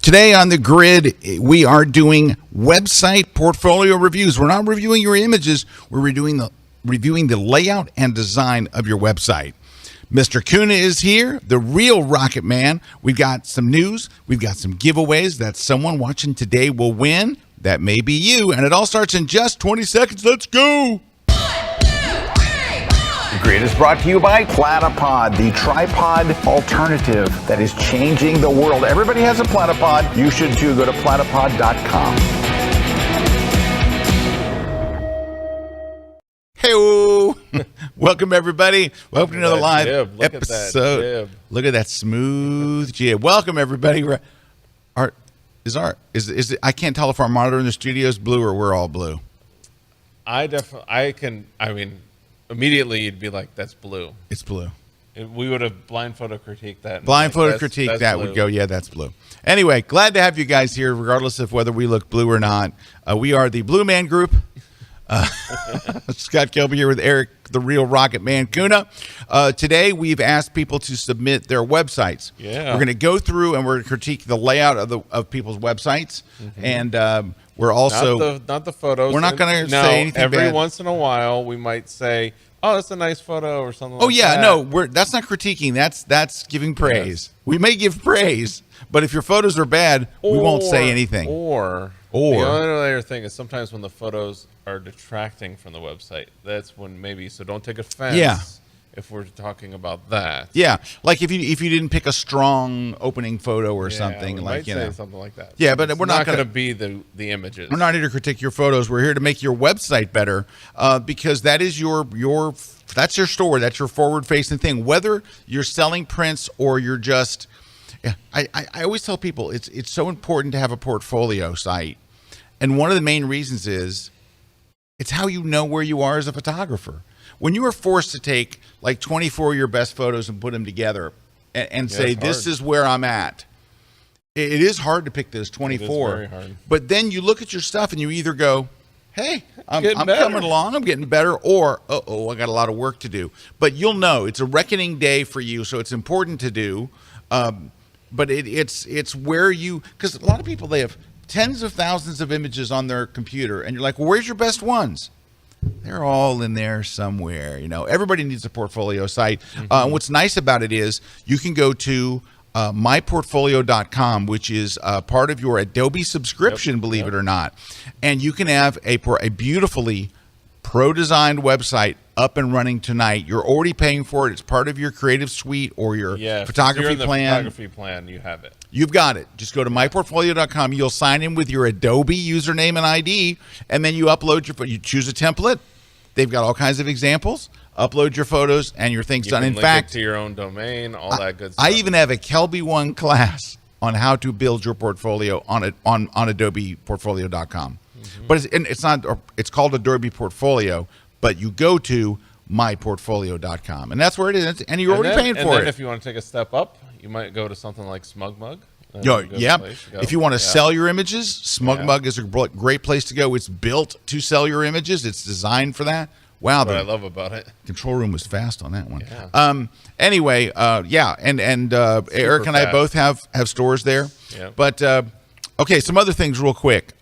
Today on the grid, we are doing website portfolio reviews. We're not reviewing your images. We're reviewing the layout and design of your website. Mr. Kuna is here, the real Rocket Man. We've got some news. We've got some giveaways that someone watching today will win. That may be you. And it all starts in just 20 seconds. Let's go. The Grid is brought to you by Platypod, the tripod alternative that is changing the world. Everybody has a Platypod. You should too. Go to platypod.com. Hey, welcome everybody. Welcome to another live Look episode. At that Look at that smooth jib. Welcome everybody. I can't tell if our monitor in the studio is blue or we're all blue. Immediately you'd be like, that's blue. It's blue. We would have blind photo critiqued that. Blind photo critique that would go, yeah, that's blue. Anyway, glad to have you guys here, regardless of whether we look blue or not. We are the Blue Man Group. Scott Kelby here with Erik, the real Rocket Man Kuna. Today we've asked people to submit their websites. Yeah. We're going to go through and we're going to critique the layout of people's websites, and we're also not the photos. We're not going to say anything every bad. once in a while we might say, "Oh, that's a nice photo" or something. Oh like yeah, that. no, that's not critiquing. That's giving praise. Yes. We may give praise, but if your photos are bad, we won't say anything. Or the other thing is sometimes when the photos are detracting from the website, that's when maybe. So don't take offense. Yeah. If we're talking about that. Yeah, like if you didn't pick a strong opening photo or something, like say something like that. Yeah, but we're not going to be the images. We're not here to critique your photos. We're here to make your website better, because that is that's your store. That's your forward-facing thing. Whether you're selling prints or you're just, I always tell people it's so important to have a portfolio site, and one of the main reasons is it's how you know where you are as a photographer. When you are forced to take like 24 of your best photos and put them together and say, this is where I'm at, it is hard to pick those 24. It is very hard. But then you look at your stuff and you either go, hey, I'm coming along, I'm getting better, or, I got a lot of work to do. But you'll know it's a reckoning day for you, so it's important to do. But it's where you, because a lot of people, they have tens of thousands of images on their computer, and you're like, well, where's your best ones? They're all in there somewhere. Everybody needs a portfolio site. And what's nice about it is you can go to myportfolio.com, which is part of your Adobe subscription, believe it or not. And you can have a beautifully pro-designed website up and running tonight. You're already paying for it. It's part of your creative suite or your photography plan. Photography plan, you have it. You've got it. Just go to myportfolio.com. You'll sign in with your Adobe username and ID, and then you upload you choose a template. They've got all kinds of examples. Upload your photos, and your thing's done. In fact, to your own domain, all that good stuff. I even have a Kelby 1 class on how to build your portfolio on AdobePortfolio.com. But it's called Adobe Portfolio, but you go to myportfolio.com, and that's where it is. And you're already paying for it. And then if you want to take a step up, you might go to something like SmugMug. If you want to sell your images, SmugMug is a great place to go. It's built to sell your images. It's designed for that. Wow, what I love about it. Control room was fast on that one. Yeah. Anyway, and Erik and I both have stores there. Yeah. But okay, some other things real quick.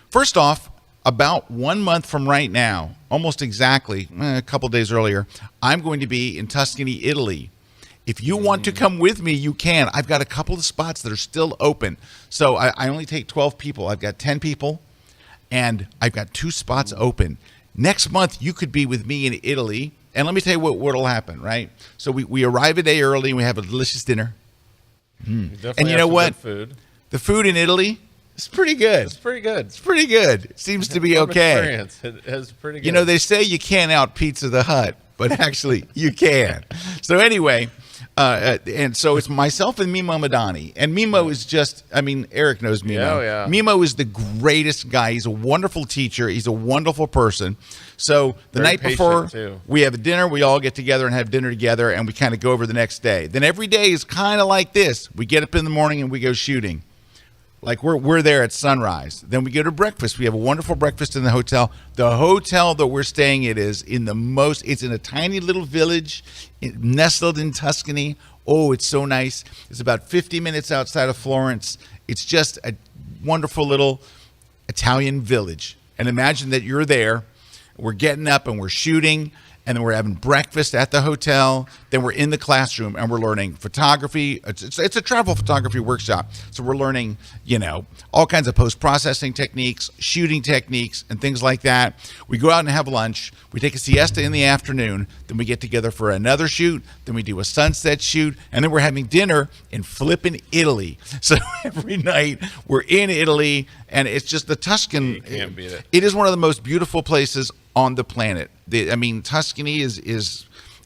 First off, about 1 month from right now, almost exactly, a couple days earlier, I'm going to be in Tuscany, Italy. If you want to come with me, you can. I've got a couple of spots that are still open. So I only take 12 people. I've got 10 people, and I've got 2 spots open. Next month, you could be with me in Italy, and let me tell you what'll happen, right? So we arrive a day early, and we have a delicious dinner. And you know what? Food. The food in Italy is pretty good. It's pretty good. It's pretty good. It seems to be okay. It is pretty good. They say you can't out Pizza the Hut, but actually you can. So anyway, and so it's myself and Mimo Madani. And Mimo is just, Erik knows Mimo. Yeah. Mimo is the greatest guy. He's a wonderful teacher. He's a wonderful person. So the night before, we have a dinner. We all get together and have dinner together, and we kind of go over the next day. Then every day is kind of like this. We get up in the morning and we go shooting. Like we're there at sunrise. Then we go to breakfast. We have a wonderful breakfast in the hotel. The hotel that we're staying at is it's in a tiny little village nestled in Tuscany. Oh, it's so nice. It's about 50 minutes outside of Florence. It's just a wonderful little Italian village. And imagine that you're there. We're getting up and we're shooting, and then we're having breakfast at the hotel. Then we're in the classroom and we're learning photography. It's a travel photography workshop. So we're learning, all kinds of post-processing techniques, shooting techniques, and things like that. We go out and have lunch. We take a siesta in the afternoon. Then we get together for another shoot. Then we do a sunset shoot. And then we're having dinner in flippin' Italy. So every night we're in Italy, and it's just the Tuscan. You can't beat it. It is one of the most beautiful places on the planet. Tuscany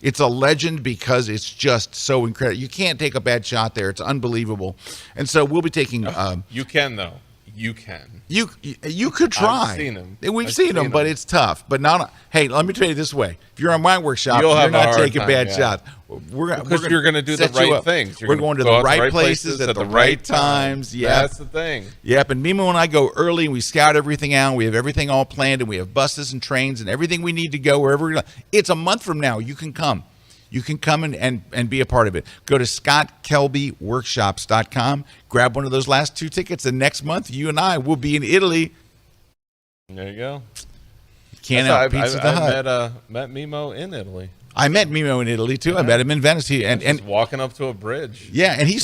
it's a legend because it's just so incredible. You can't take a bad shot there. It's unbelievable. And so we'll be taking. You can though. You can. You could try. I've seen them. We've seen them, but it's tough. But not. Hey, let me tell you this way: if you're on my workshop, you're not taking bad shots. Because you're going to do the right things. We're going to the right places at the right times. Yeah, that's the thing. Yep. And Mimo and I go early, and we scout everything out. We have everything all planned, and we have buses and trains and everything we need to go wherever we're going. It's a month from now. You can come. You can come and be a part of it. Go to scottkelbyworkshops.com. Grab one of those last 2 tickets, and next month you and I will be in Italy. There you go. Can't out Pizza the Hut. I met Mimo in Italy. I met Mimo in Italy too. I met him in Venice. And walking up to a bridge. Yeah, and he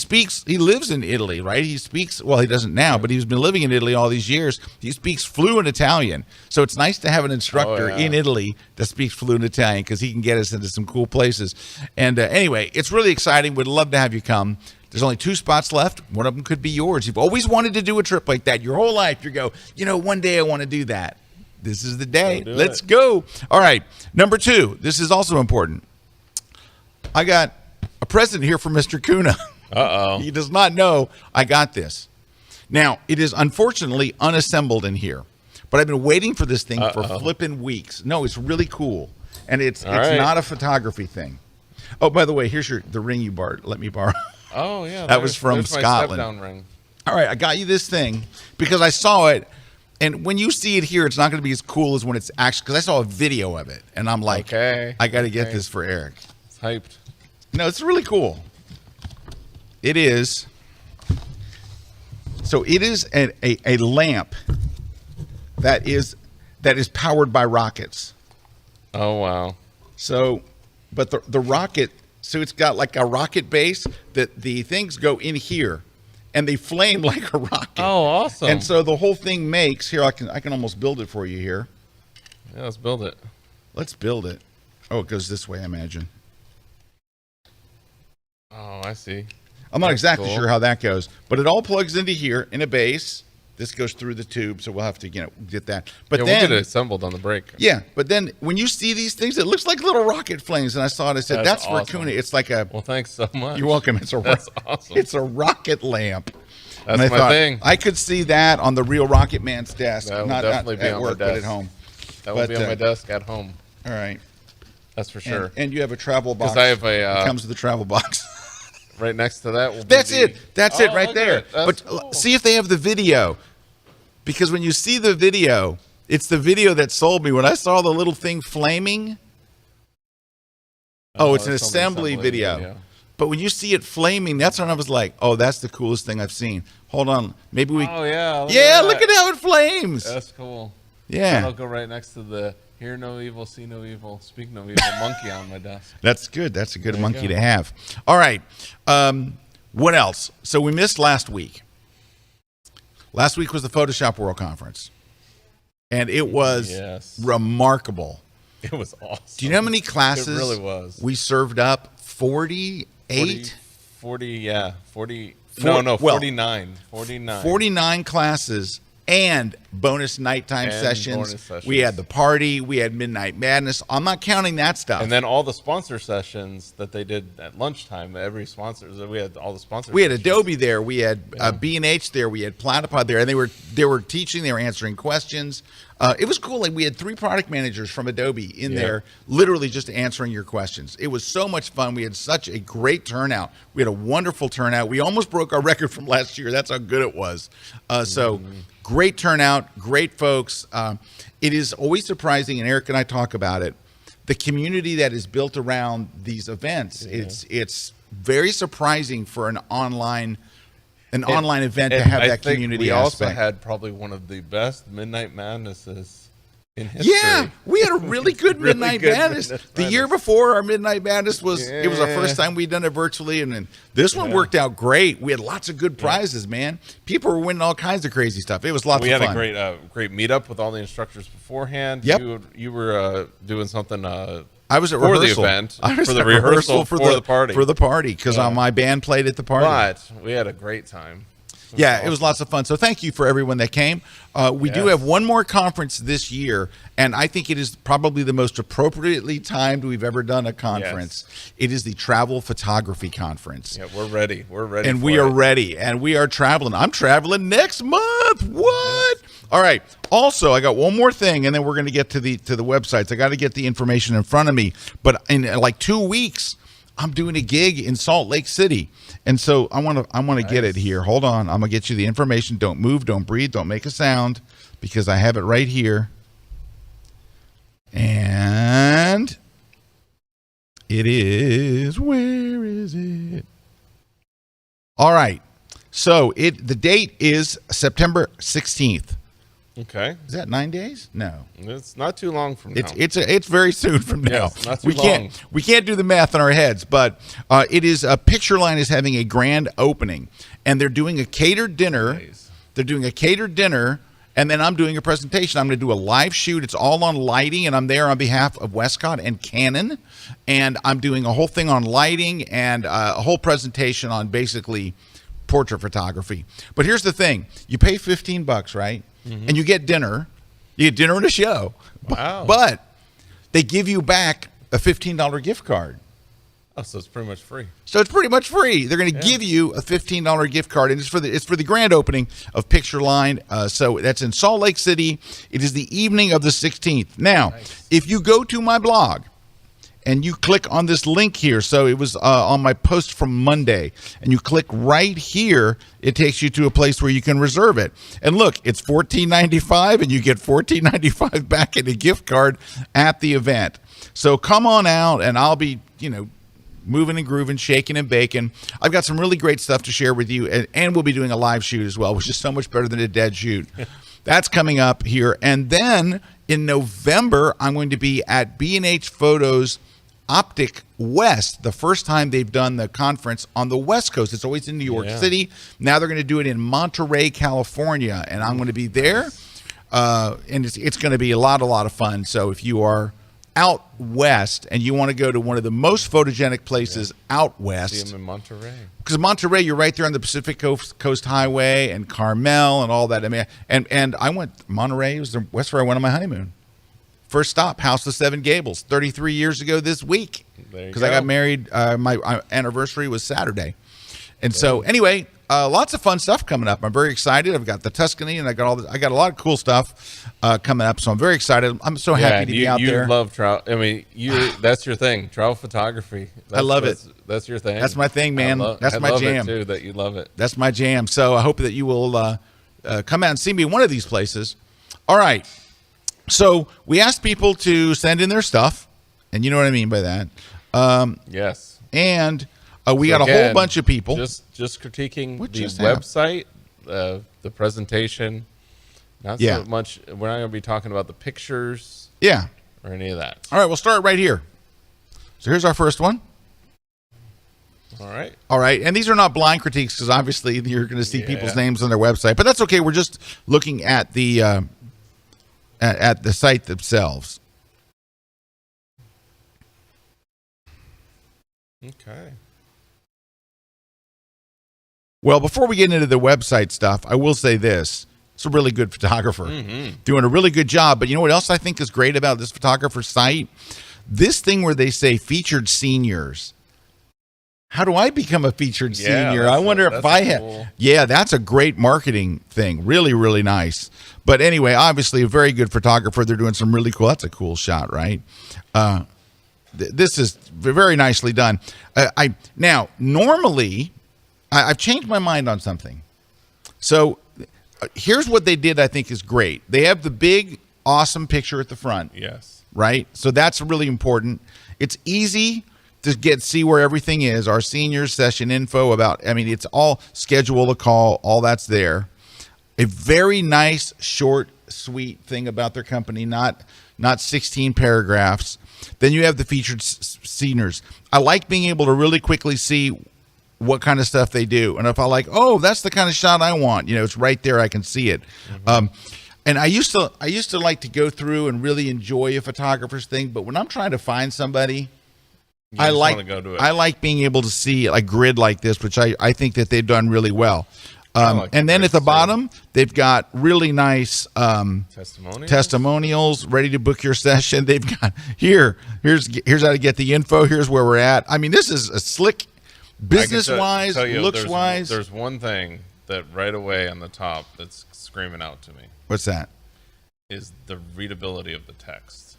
lives in Italy, right? He speaks, well, he doesn't now, but he's been living in Italy all these years. He speaks fluent Italian. So it's nice to have an instructor in Italy that speaks fluent Italian because he can get us into some cool places. And anyway, it's really exciting. We'd love to have you come. There's only 2 spots left. One of them could be yours. You've always wanted to do a trip like that your whole life. You go, one day I want to do that. This is the day. Let's go. All right. Number 2. This is also important. I got a present here from Mr. Kuna. Uh-oh. He does not know I got this. Now, it is unfortunately unassembled in here, but I've been waiting for this thing for flipping weeks. No, it's really cool, and it's not a photography thing. Oh, by the way, here's the ring you let me borrow. Oh, yeah. That was from Scotland. My step-down ring. All right, I got you this thing because I saw it. And when you see it here, it's not going to be as cool as when it's actually, because I saw a video of it, and I'm like, I got to get this for Erik. It's hyped. No, it's really cool. It is. So it is a lamp that is powered by rockets. Oh, wow. So, but the rocket, so it's got like a rocket base that the things go in here. And they flame like a rocket. Oh, awesome! And so the whole thing makes here. I can almost build it for you here. Yeah, let's build it. Let's build it. Oh, it goes this way, I imagine. Oh, I see. I'm not exactly sure how that goes, but it all plugs into here in a base. This goes through the tube, so we'll have to get that. But then we'll get it assembled on the break. Yeah, but then when you see these things, it looks like little rocket flames. And I saw it. I said, "That's for Kuna." It's like a. Well, thanks so much. You're welcome. That's awesome. It's a rocket lamp. That's my thing. I could see that on the real Rocket Man's desk. That will not definitely be at on work, my desk. but at home. That will be on my desk at home. All right. That's for sure. And you have a travel box. Because I have a. It comes with a travel box. Right next to that will be That's it. That's it right there. But cool. See if they have the video. Because when you see the video, it's the video that sold me. When I saw the little thing flaming. Oh, it's an assembly video. But when you see it flaming, that's when I was like, oh, that's the coolest thing I've seen. Hold on. Maybe we. Oh, yeah. Look at how it flames. That's cool. Yeah. I'll go right next to the hear no evil, see no evil, speak no evil monkey on my desk. That's good. That's a good monkey to have. All right. What else? So we missed last week. Last week was the Photoshop World Conference. And it was remarkable. It was awesome. Do you know how many classes it really was. We served up? 48? 49. 49. 49 classes and bonus nighttime sessions. We had the party. We had Midnight Madness. I'm not counting that stuff. And then all the sponsor sessions that they did at lunchtime. Every sponsor. We had all the sponsors. We had Adobe there. We had B&H there. We had Platypod there. And they were teaching. They were answering questions. It was cool. Like we had 3 product managers from Adobe in there, literally just answering your questions. It was so much fun. We had such a great turnout. We had a wonderful turnout. We almost broke our record from last year. That's how good it was. So great turnout, great folks. It is always surprising, and Erik and I talk about it, the community that is built around these events. It's very surprising for an online event to have that community aspect. We also had probably one of the best Midnight Madnesses in history. Yeah, we had a really good Midnight Madness. The year before, our Midnight Madness it was our first time we'd done it virtually, and then this one worked out great. We had lots of good prizes, man. People were winning all kinds of crazy stuff. It was lots of fun. We had a great meetup with all the instructors beforehand. Yep. You were doing something I was at for rehearsal. the event. I was for the at rehearsal for the party. For the party, because my band played at the party. But we had a great time. Yeah, it was lots of fun. So thank you for everyone that came. We do have one more conference this year, and I think it is probably the most appropriately timed we've ever done a conference. Yes. It is the Travel Photography Conference. Yeah, we're ready. We're ready. And we are ready, and we are traveling. I'm traveling next month. What? Yes. All right. Also, I got one more thing, and then we're going to get to the websites. I got to get the information in front of me. But in like 2 weeks, I'm doing a gig in Salt Lake City. And so I want to get it here. Hold on. I'm going to get you the information. Don't move, don't breathe, don't make a sound, because I have it right here. And it is, where is it? All right. So the date is September 16th. Okay. Is that 9 days? No. It's not too long from now. It's very soon from now. Yes, not too long. We can't do the math in our heads, but it is Picture Line is having a grand opening, and they're doing a catered dinner. Nice. They're doing a catered dinner, and then I'm doing a presentation. I'm going to do a live shoot. It's all on lighting, and I'm there on behalf of Westcott and Canon, and I'm doing a whole thing on lighting and a whole presentation on basically portrait photography. But here's the thing: you pay $15, right? Mm-hmm. And you get dinner. You get dinner and a show. Wow. But they give you back a $15 gift card. Oh, so it's pretty much free. So it's pretty much free. They're going to give you a $15 gift card, and it's for the grand opening of Picture Line. So that's in Salt Lake City. It is the evening of the 16th. Now, if you go to my blog and you click on this link here, so it was on my post from Monday, and you click right here, it takes you to a place where you can reserve it. And look, it's $14.95, and you get $14.95 back in a gift card at the event. So come on out, and I'll be, moving and grooving, shaking and baking. I've got some really great stuff to share with you, and we'll be doing a live shoot as well, which is so much better than a dead shoot. That's coming up here. And then in November, I'm going to be at B&H Photos Optic West, the first time they've done the conference on the West Coast. It's always in New York City. Now they're going to do it in Monterey, California, and I'm going to be there. And it's going to be a lot of fun. So if you are out west and you want to go to one of the most photogenic places out west, see them in Monterey. Because Monterey, you're right there on the Pacific Coast Highway and Carmel and all that. I mean, and I went Monterey. It was that's where I went on my honeymoon. First stop, House of Seven Gables, 33 years ago this week. Because I got married. My anniversary was Saturday. And so anyway, lots of fun stuff coming up. I'm very excited. I've got the Tuscany, and I got a lot of cool stuff coming up. So I'm very excited. I'm so happy to be out there. You love travel. I mean, that's your thing, travel photography. I love it. That's your thing. That's my thing, man. That's my jam. It too, that you love it. That's my jam. So I hope that you will come out and see me in one of these places. All right. So we asked people to send in their stuff, and you know what I mean by that. Yes. And we got a whole bunch of people. Just critiquing the website, the presentation. Not so much. We're not going to be talking about the pictures. Yeah. Or any of that. All right, we'll start right here. So here's our first one. All right. All right. And these are not blind critiques because obviously you're going to see people's names on their website. But that's okay. We're just looking at the site themselves. Okay. Well, before we get into the website stuff, I will say this. It's a really good photographer doing a really good job. But you know what else I think is great about this photographer site? This thing where they say featured seniors. how do I become a featured Yeah, senior? I wonder if I have. cool. Yeah, that's a great marketing thing. Really, really nice. But anyway, obviously a very good photographer. They're doing some really cool. That's a cool shot, right? This is very nicely done. Now normally, I've changed my mind on something. So here's what they did. I think is great. They have the big, awesome picture at the front. Yes. Right. So that's really important. It's easy to see where everything is. Our seniors session info about, it's all schedule a call, all that's there. A very nice, short, sweet thing about their company, not 16 paragraphs. Then you have the featured seniors. I like being able to really quickly see what kind of stuff they do. And if I like, oh, that's the kind of shot I want, it's right there. I can see it. Mm-hmm. And I used to like to go through and really enjoy a photographer's thing. But when I'm trying to find somebody, I like being able to see a grid like this, which I think that they've done really well. And then at the bottom, they've got really nice testimonials ready to book your session. They've got here's how to get the info. Here's where we're at. This is a slick, business-wise, looks-wise. There's one thing that right away on the top that's screaming out to me. What's that? Is the readability of the text.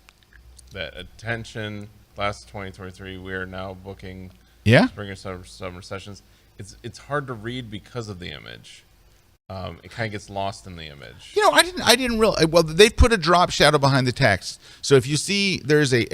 That attention, class of 2023, we are now booking spring and summer sessions. It's hard to read because of the image. It kind of gets lost in the image. I didn't really. Well, they've put a drop shadow behind the text, so if you see, there's a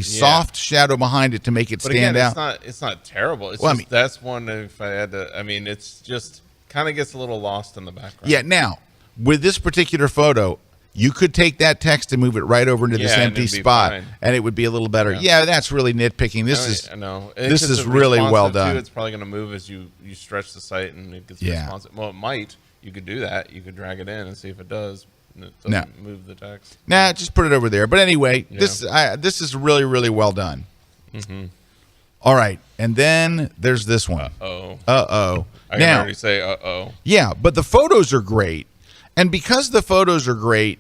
soft shadow behind it to make it stand out. It's not terrible. It's that's one. If I had to, it's just kind of gets a little lost in the background. Yeah. Now, with this particular photo, you could take that text and move it right over into this empty spot, and it would be a little better. Yeah, that's really nitpicking. This is really well done. It's probably going to move as you stretch the site and it gets responsive. Well, it might. You could do that. You could drag it in and see if it does. It doesn't move the text. Nah, just put it over there. But anyway, this is really, really well done. Mm-hmm. All right, and then there's this one. I can already say uh-oh. Yeah, but the photos are great. And because the photos are great,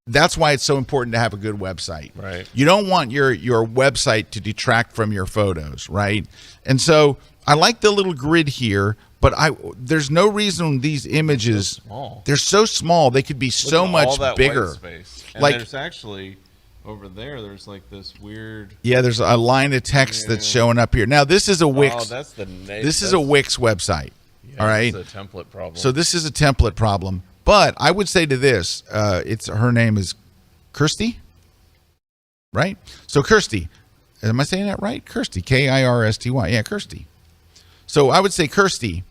that's why it's so important to have a good website. Right. You don't want your website to detract from your photos, right? And so I like the little grid here, but there's no reason these images, they're so small. They could be so much bigger. And there's actually over there's like this weird. Yeah, there's a line of text that's showing up here. Now this is a Wix. Oh, that's this is a Wix website. All right. It's a template problem. So this is a template problem. But I would say to this, her name is Kirsty, right? So Kirsty, am I saying that right? Kirsty, Kirsty. Yeah, Kirsty. So I would say Kirsty,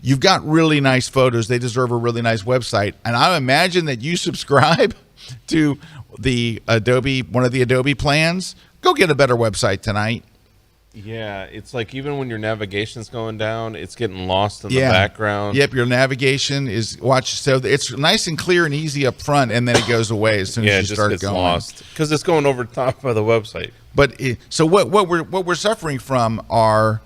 you've got really nice photos. They deserve a really nice website. And I imagine that you subscribe to one of the Adobe plans. Go get a better website tonight. Yeah, it's like even when your navigation's going down, it's getting lost in the background. Yep, your navigation is so it's nice and clear and easy up front, and then it goes away as soon as you start going. Lost because it's going over top of the website. But so what we're suffering from are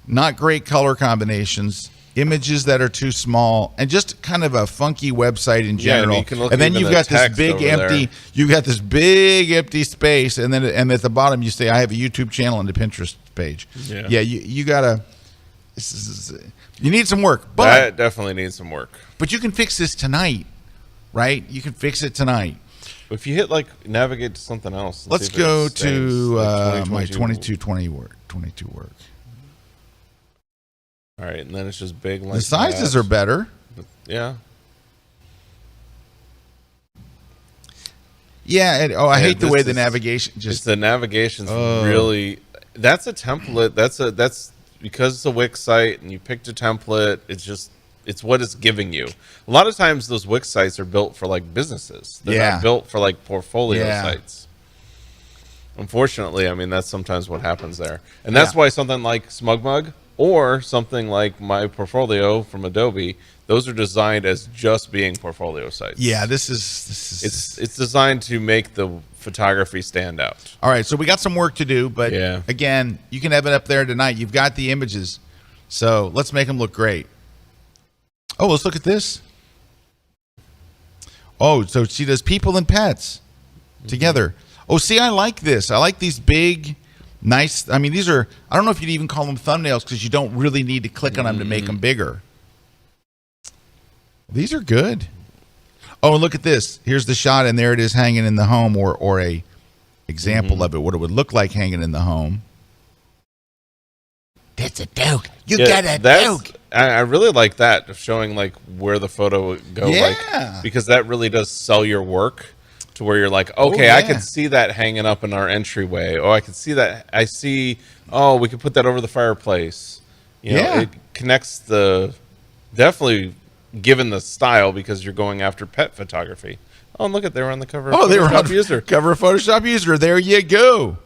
not great color combinations, images that are too small, and just kind of a funky website in general. And then you've got this big empty space, and at the bottom you say, I have a YouTube channel and a Pinterest page. Yeah, you gotta. You need some work. But that definitely needs some work. But you can fix this tonight, right? You can fix it tonight. If you hit navigate to something else. Let's go to my 2220 work. 22 work. All right, and then it's just big. The sizes are better. Yeah. Yeah. I hate the way the navigation the navigation's really. That's a template. That's because it's a Wix site and you picked a template. It's what it's giving you. A lot of times those Wix sites are built for businesses. They're not built for portfolio sites. Unfortunately, that's sometimes what happens there, and that's why something like SmugMug or something like My Portfolio from Adobe, those are designed as just being portfolio sites. Yeah, this is it's designed to make the photography stand out. All right, so we got some work to do, but again, you can have it up there tonight. You've got the images, so let's make them look great. Oh, let's look at this. Oh, so she does people and pets together. Oh, see, I like this. I like these big Nice. I mean, these are, I don't know if you'd even call them thumbnails because you don't really need to click on them to make them bigger. These are good. Oh, and look at this. Here's the shot, and there it is hanging in the home, or a example of it, what it would look like hanging in the home. That's a joke. You got a joke. I really like that, of showing like where the photo would go, like, because that really does sell your work to where you're like, okay, I can see that hanging up in our entryway. Oh, I can see that. I see. Oh, we could put that over the fireplace. You know, it connects definitely given the style, because you're going after pet photography. Oh, and look at, they were on the cover of Photoshop User. Cover of Photoshop User. There you go.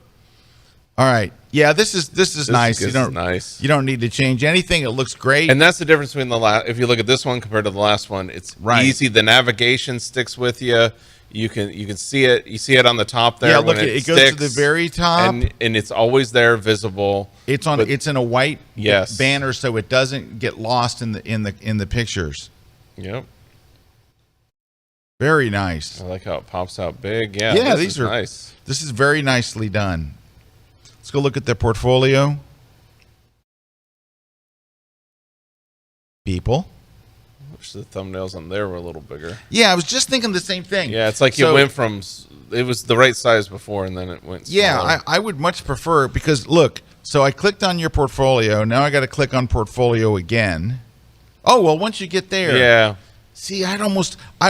All right. Yeah, this is nice. You don't need to change anything. It looks great. And that's the difference between the last. If you look at this one compared to the last one, it's easy. The navigation sticks with you. You can see it. You see it on the top there. Yeah, look, it goes to the very top, and it's always there, visible. It's on. It's in a white banner, so it doesn't get lost in the pictures. Yep. Very nice. I like how it pops out big. Yeah. Yeah, these are nice. This is very nicely done. Let's go look at their portfolio. People. I wish the thumbnails on there were a little bigger. Yeah, I was just thinking the same thing. Yeah, it's like you went from, it was the right size before, and then it went smaller. Yeah, I would much prefer, because look, so I clicked on your portfolio. Now I got to click on portfolio again. Oh, well, once you get there. Yeah. See, I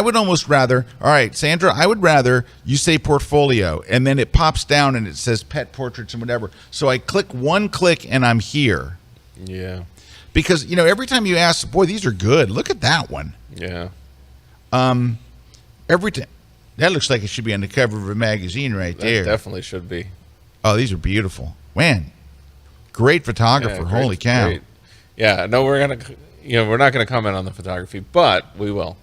would almost rather, all right, Sandra, I would rather you say portfolio, and then it pops down and it says pet portraits and whatever. So I click one click and I'm here. Yeah. Because, every time you ask, boy, these are good. Look at that one. Yeah. Every time. That looks like it should be on the cover of a magazine right there. That definitely should be. Oh, these are beautiful. Man, great photographer. Yeah, holy cow. Great. Yeah, no, we're not going to comment on the photography, but we will.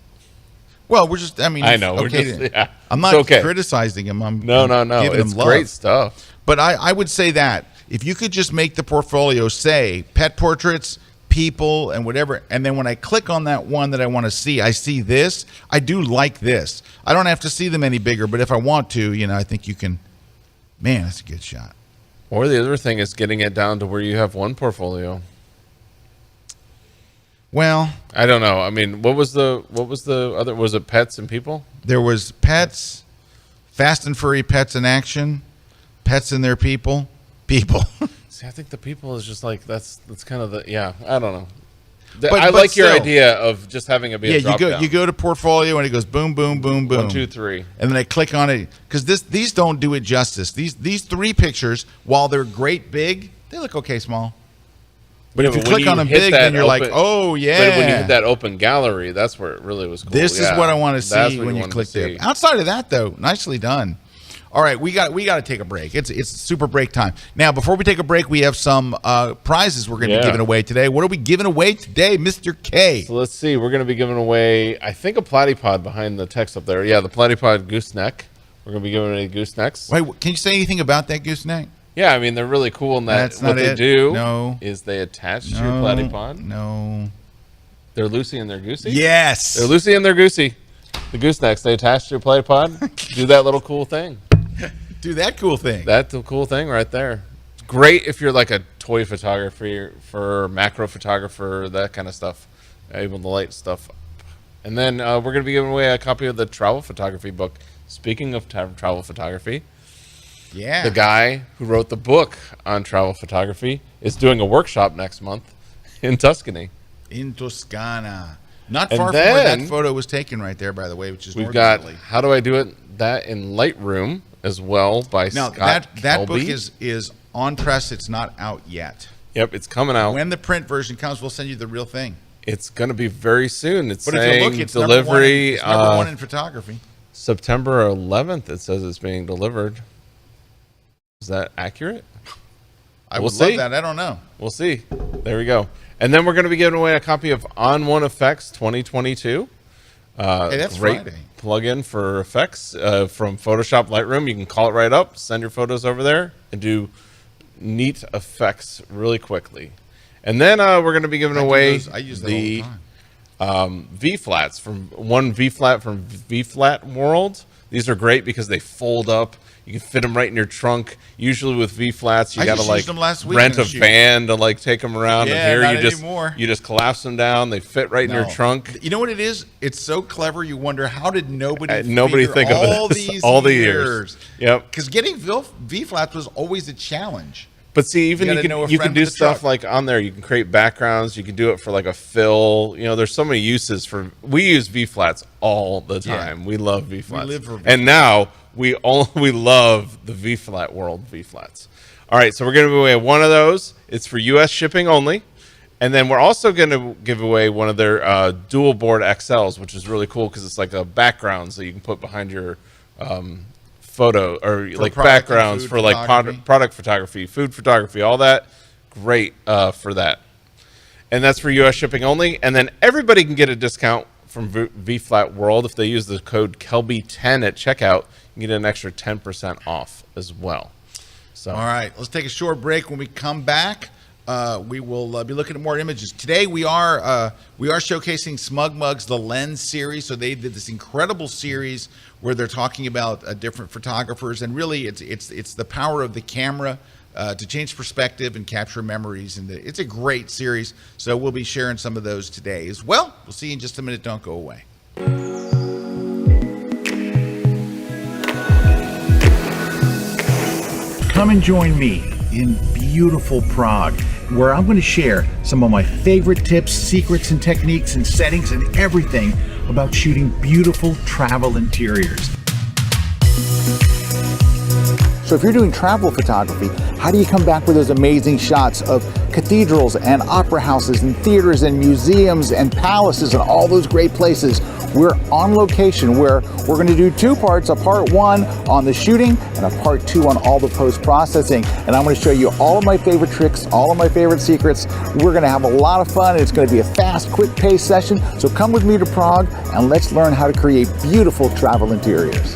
Well, we're just, I know. Okay, I'm not criticizing him. I'm No. giving It's him love. great stuff. But I would say that if you could just make the portfolio say pet portraits, people, and whatever, and then when I click on that one that I want to see, I see this. I do like this. I don't have to see them any bigger, but if I want to, I think you can. Man, that's a good shot. Or the other thing is getting it down to where you have one portfolio. Well, I don't know. I mean, what was the other? Was it pets and people? There was pets, fast and furry pets in action, pets and their people. See, I think the people is just like that's kind of the I don't know. But I like still, your idea of just having it be a drop down. You go to portfolio and it goes boom, boom, boom, boom. 1, 2, 3. And then I click on it because these don't do it justice. These three pictures, while they're great big, they look okay small. But if you click on them big, then you're like, oh, yeah. But when you hit that open gallery, that's where it really was cool. This is what I want to see when you click there. Outside of that, though, nicely done. All right, we got to take a break. It's super break time. Now, before we take a break, we have some prizes we're going to be giving away today. What are we giving away today, Mr. K? So let's see. We're going to be giving away, I think, a platypod behind the text up there. Yeah, the platypod gooseneck. We're going to be giving away goosenecks. Wait, can you say anything about that gooseneck? Yeah, I mean, they're really cool in that what they do is they attach to your platypod. No. They're Lucy and they're Goosey? Yes. They're Lucy and they're Goosey. The goosenecks, they attach to your platypod. Do that little cool thing. Do that cool thing. That's the cool thing right there. It's great if you're like a toy photographer, for macro photographer, that kind of stuff. Able to light stuff up. And then we're going to be giving away a copy of the travel photography book. Speaking of travel photography, the guy who wrote the book on travel photography is doing a workshop next month in Tuscany. In Toscana. Not far from where that photo was taken right there, by the way, which is we've got Italy. How Do I Do It? That in Lightroom as well by Scott Kelby. That book is on press. It's not out yet. Yep, it's coming out. When the print version comes, we'll send you the real thing. It's going to be very soon. It's but saying if you look, it's delivery. Number one in photography. September 11th, it says it's being delivered. Is that accurate? I would love that. I don't know. We'll see. There we go. And then we're going to be giving away a copy of On One Effects 2022. Hey, that's great Friday. Plug-in for effects from Photoshop Lightroom. You can call it right up, send your photos over there, and do neat effects really quickly. And then we're going to be giving away the V-flats from V-flat World. These are great because they fold up. You can fit them right in your trunk. Usually with V-flats, you got to like rent a van to like take them around. Yeah, and here not you just collapse them down. They fit right in your trunk. You know what it is? It's so clever. You wonder, how did nobody think of all this these all the years? Yep. Because getting V-flats was always a challenge. But see, even you can do stuff like on there. You can create backgrounds. You can do it for like a fill. You know, there's so many uses for. We use V-flats all the time. Yeah. We love V-flats. We live for V-flats. And now we love the V-flat world V-flats. All right, so we're going to give away one of those. It's for U.S. shipping only. And then we're also going to give away one of their dual board XLs, which is really cool because it's like a background so you can put behind your photo or for like backgrounds for like product photography, food photography, all that. Great for that. And that's for U.S. shipping only. And then everybody can get a discount from V-Flat World if they use the code Kelby10 at checkout. You can get an extra 10% off as well. So, all right, let's take a short break. When we come back, we will be looking at more images. Today we are showcasing Smug Mugs, the Lens series. So they did this incredible series where they're talking about different photographers, and really it's the power of the camera to change perspective and capture memories. And it's a great series. So we'll be sharing some of those today as well. We'll see you in just a minute. Don't go away. Come and join me in beautiful Prague, where I'm going to share some of my favorite tips, secrets, and techniques and settings and everything about shooting beautiful travel interiors. So if you're doing travel photography, how do you come back with those amazing shots of cathedrals and opera houses and theaters and museums and palaces and all those great places? We're on location where we're going to do two parts, a part one on the shooting and a part two on all the post-processing. And I'm going to show you all of my favorite tricks, all of my favorite secrets. We're going to have a lot of fun, and it's going to be a fast, quick-paced session. So come with me to Prague and let's learn how to create beautiful travel interiors.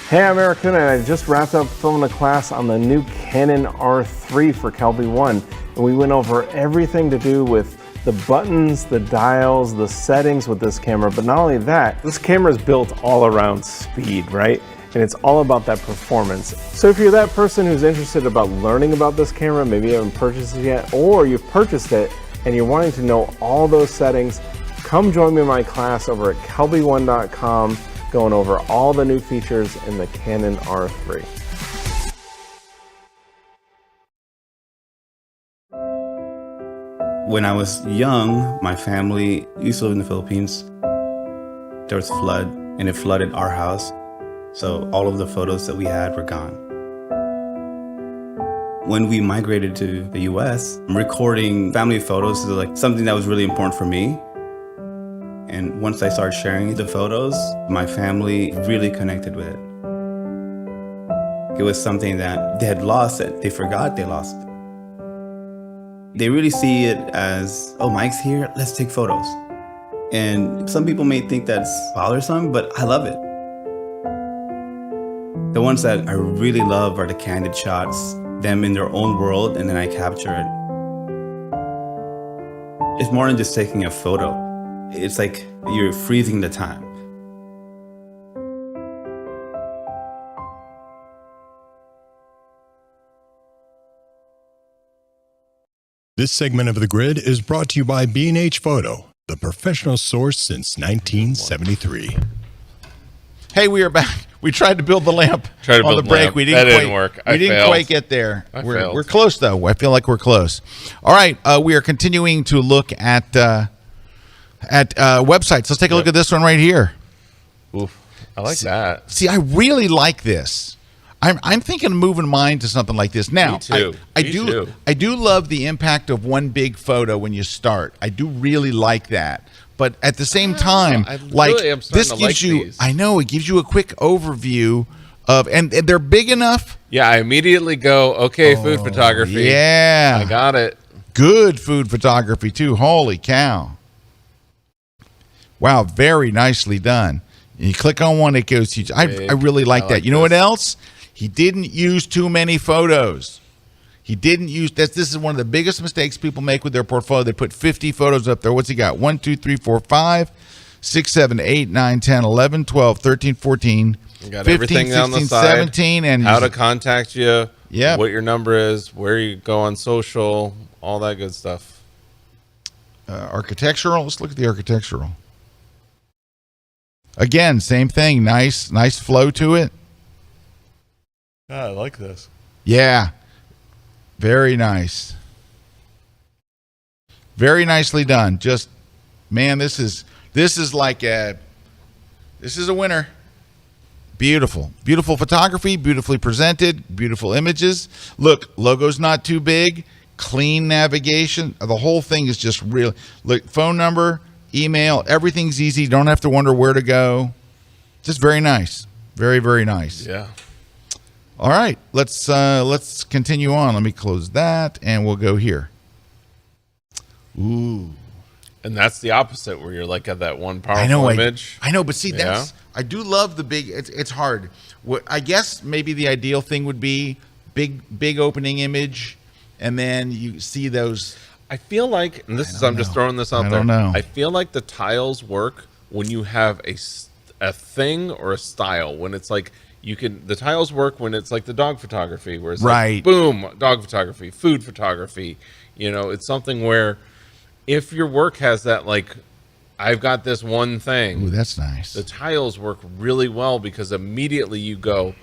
Hey, I'm Erik Kuna, and I just wrapped up filming a class on the new Canon R3 for Kelby 1, and we went over everything to do with the buttons, the dials, the settings with this camera. But not only that, this camera is built all around speed, right? And it's all about that performance. So if you're that person who's interested about learning about this camera, maybe you haven't purchased it yet, or you've purchased it and you're wanting to know all those settings, come join me in my class over at kelby1.com. going over all the new features in the Canon R3. When I was young, my family used to live in the Philippines. There was a flood, and it flooded our house. So all of the photos that we had were gone. When we migrated to the US, recording family photos is like something that was really important for me. And once I started sharing the photos, my family really connected with it. It was something that they had lost, that they forgot they lost. They really see it as, oh, Mike's here, let's take photos. And some people may think that's bothersome, but I love it. The ones that I really love are the candid shots, them in their own world, and then I capture it. It's more than just taking a photo. It's like you're freezing the time. This segment of The Grid is brought to you by B&H Photo, the professional source since 1973. Hey, we are back. We tried to build the lamp on the break. We didn't work. We didn't quite get there. We're close, though. I feel like we're close. All right, we are continuing to look at websites. Let's take a look at this one right here. Oof, I like that. See, I really like this. I'm thinking of moving mine to something like this. Now, Me too. I do love the impact of one big photo when you start. I do really like that. But at the same time, this gives you, I know, it gives you a quick overview of, and they're big enough. Yeah, I immediately go, okay, food photography. Yeah. I got it. Good food photography, too. Holy cow. Wow, very nicely done. And you click on one, it goes huge. I really like that. You know what else? He didn't use too many photos. He didn't use that. This is one of the biggest mistakes people make with their portfolio. They put 50 photos up there. What's he got? 1, 2, 3, 4, 5, 6, 7, 8, 9, 10, 11, 12, 13, 14, You got 15, everything 16, on the side, 17, and how to contact you, Yep. what your number is, where you go on social, all that good stuff. architectural. Let's look at the architectural. Again, same thing. Nice flow to it. I like this. Yeah. Very nice. Very nicely done. Just, man, this is a winner. Beautiful. Beautiful photography, beautifully presented, beautiful images. Look, logo's not too big. Clean navigation. The whole thing is just real. Look, phone number, email, everything's easy. Don't have to wonder where to go. Just very nice. Very, very nice. Yeah. All right, let's continue on. Let me close that, and we'll go here. Ooh, And that's the opposite, where you're like at that one powerful image. I know, but see, I do love the big. It's hard. What I guess maybe the ideal thing would be big opening image, and then you see those. I feel like, and I'm just throwing this out there. I don't know. I feel like the tiles work when you have a thing or a style. When it's like the tiles work when it's like the dog photography, where it's right, like, boom, dog photography, food photography. It's something where if your work has that, like, I've got this one thing. Ooh, that's nice. The tiles work really well because immediately you go,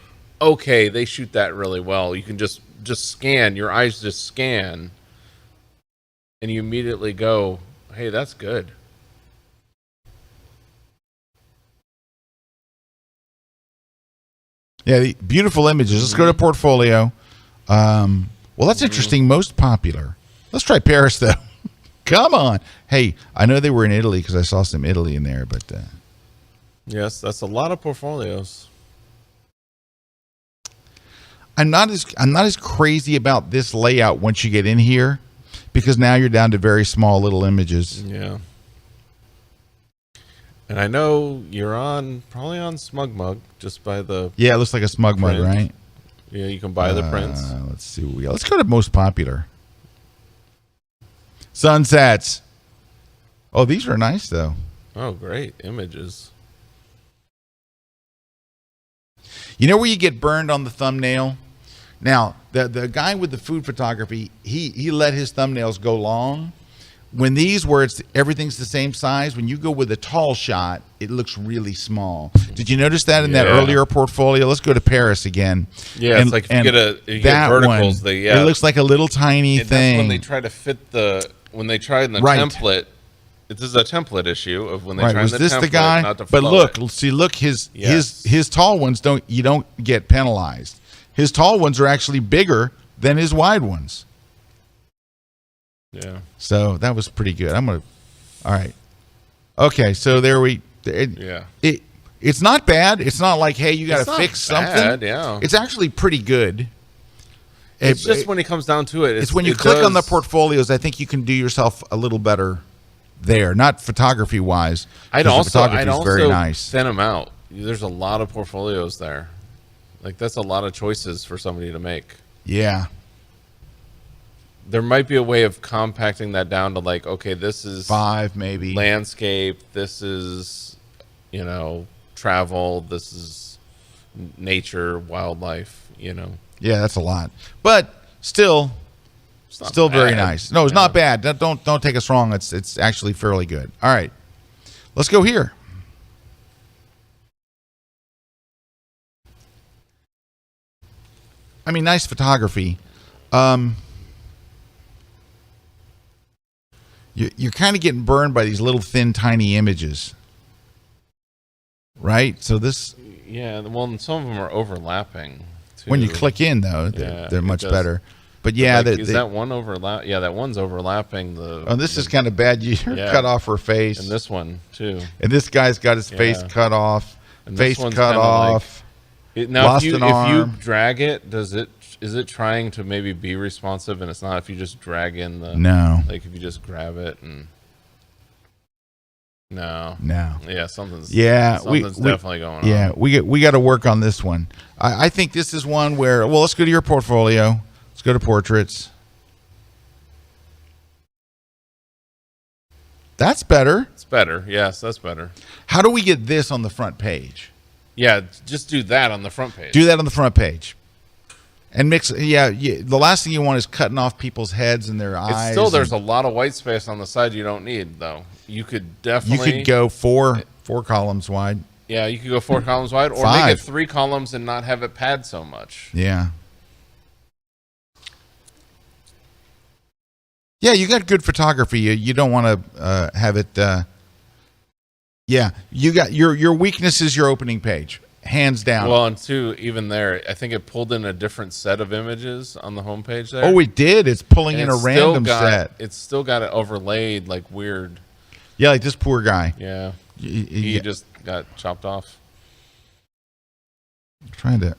okay, they shoot that really well. You can just scan, your eyes just scan, and you immediately go, hey, that's good. Yeah, the beautiful images. Let's go to portfolio. Well, that's interesting. Most popular. Let's try Paris, though. Come on. Hey, I know they were in Italy because I saw some Italy in there, but Yes, that's a lot of portfolios. I'm not as crazy about this layout once you get in here, because now you're down to very small little images. Yeah. And I know you're probably on Smug Mug, just by the Yeah, it looks like a smug mug, print. right? Yeah, you can buy the prints. Let's see what we got. Let's go to most popular. Sunsets. Oh, these are nice though. Oh, great images. You know where you get burned on the thumbnail? Now, the guy with the food photography, he let his thumbnails go long. When these, where everything's the same size, when you go with a tall shot, it looks really small. Did you notice that in that earlier portfolio? Let's go to Paris again. Yeah, it's like if you get verticals, it looks like a little tiny and thing. That's when they try to fit when they try in the template. This is a template issue of when they try in Was the this template, the guy? not to But flow look, it. his tall ones don't get penalized. His tall ones are actually bigger than his wide ones. Yeah. So that was pretty good. All right. Okay, so there it's not bad. It's not like, hey, you got to fix something. Yeah. It's actually pretty good. It's just when it comes down to it. It's when you click on the portfolios, I think you can do yourself a little better there. Not photography wise. I'd also very nice. thin them out. There's a lot of portfolios there. Like, that's a lot of choices for somebody to make. Yeah. There might be a way of compacting that down to, like, okay, this is 5 maybe. Landscape, this is, travel, this is nature, wildlife, Yeah, that's a lot. But still very nice. No, it's not bad. Don't take us wrong. It's actually fairly good. All right. Let's go here. I mean, nice photography. You're kind of getting burned by these little thin, tiny images, right? So this, well, some of them are overlapping too. When you click in, though, they're much better. But yeah, is that one overlap? Yeah, that one's overlapping the. Oh, this is kind of bad. You cut off her face, and this one too. And this guy's got his face cut off, and face cut off. Now, if you drag it, is it trying to maybe be responsive, and it's not if you just drag in the like if you just grab it and something's definitely going on. Yeah, we got to work on this one. I think this is one where let's go to your portfolio. Let's go to portraits. That's better. It's better. Yes, that's better. How do we get this on the front page? Yeah, just do that on the front page. Do that on the front page. And mix, the last thing you want is cutting off people's heads and their eyes. It's still, there's a lot of white space on the side you don't need, though. You could definitely... You could go four columns wide. Yeah, you could go 4 columns wide, or 5. make it 3 columns and not have it pad so much. Yeah. Yeah, you got good photography. You don't want to have it... you got your weakness is your opening page. Hands down. Well, and two, even there, I think it pulled in a different set of images on the homepage there. Oh, it did? It's pulling And in a it's random still got- set. It's still got it overlaid, like weird. Yeah, like this poor guy. Yeah. He just got chopped off. Trying to...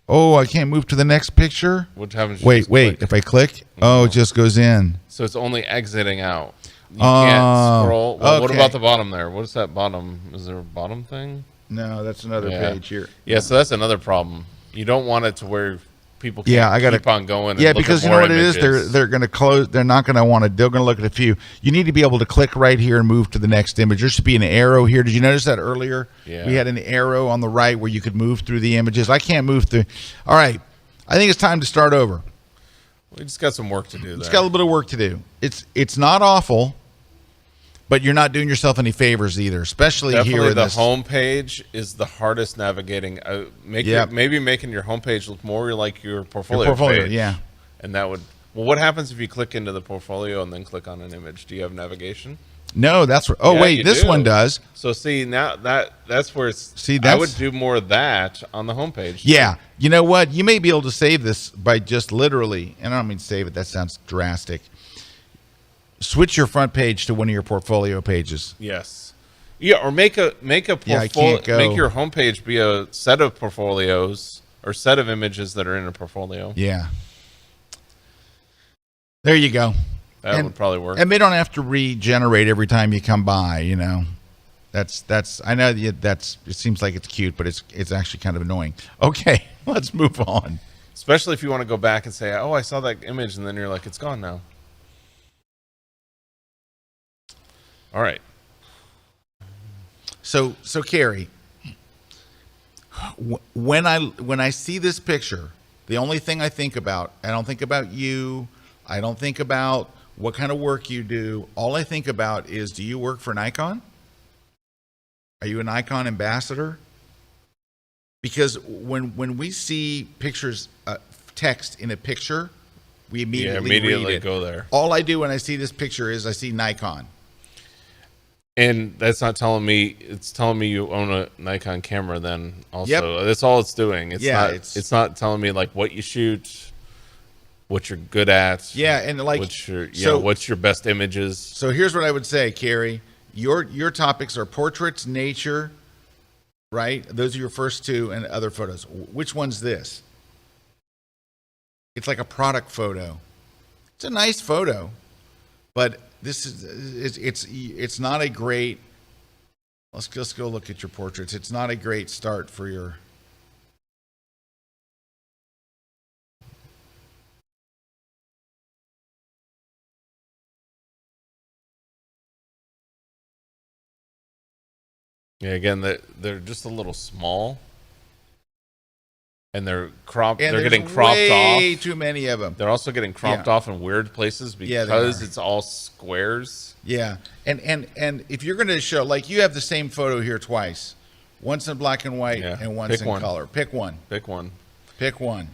Oh, I can't move to the next picture? What happens? Wait. If I click, oh, it just goes in. So it's only exiting out. You can't scroll. Well, What okay. about the bottom there? What is that bottom? Is there a bottom thing? No, that's another Yeah. page here. Yeah, so that's another problem. You don't want it to where people can't I gotta keep on going. And Yeah, look because at you know more what it is? images. They're going to close. They're not going to want to. They're going to look at a few. You need to be able to click right here and move to the next image. There should be an arrow here. Did you notice that earlier? Yeah. We had an arrow on the right where you could move through the images. I can't move through. All right. I think it's time to start over. We just got some work to do there. It's got a little bit of work to do. It's not awful, but you're not doing yourself any favors either, especially Definitely here in the this. home page is the hardest navigating. Maybe making your home page look more like your portfolio, page. Yeah. And that would... Well, what happens if you click into the portfolio and then click on an image? Do you have navigation? No, that's. Oh, Yeah, wait. you This do. one does. So see, now that's where it's... See, I that's- would do more of that on the homepage. Yeah. You know what? You may be able to save this by just literally, and I don't mean save it, that sounds drastic. Switch your front page to one of your portfolio pages. Yes. Yeah, or make a Yeah, I portfolio. can't go. Make your homepage be a set of portfolios or set of images that are in a portfolio. Yeah. There you go. That would probably work. And they don't have to regenerate every time you come by, you know. That's I know it seems like it's cute, but it's actually kind of annoying. Okay, let's move on. Especially if you want to go back and say, "Oh, I saw that image," and then you're like, "It's gone now." All right. So Carrie, when I see this picture, the only thing I think about, I don't think about you. I don't think about what kind of work you do. All I think about is, do you work for Nikon? Are you a Nikon ambassador? Because when we see pictures, text in a picture, we immediately read it. go there. All I do when I see this picture is I see Nikon. And that's not telling me. It's telling me you own a Nikon camera. Then also, Yep. that's all it's doing. It's Yeah, not. It's not telling me like what you shoot, what you're good at. Yeah, and like what's your so- what's your best images. So here's what I would say, Carrie. Your topics are portraits, nature, right? Those are your first two, and other photos. Which one's this? It's like a product photo. It's a nice photo, but this is it's not a great. Let's just go look at your portraits. It's not a great start for your. Yeah, again, they're just a little small, and they're cropped. And They're there's getting cropped way off. too many of them. They're also getting cropped Yeah. off in weird places Yeah, they because are. it's all squares. Yeah, and if you're going to show, like, you have the same photo here twice, once in black and white Yeah. and once Pick in one. color. Pick one. Pick one. Pick one.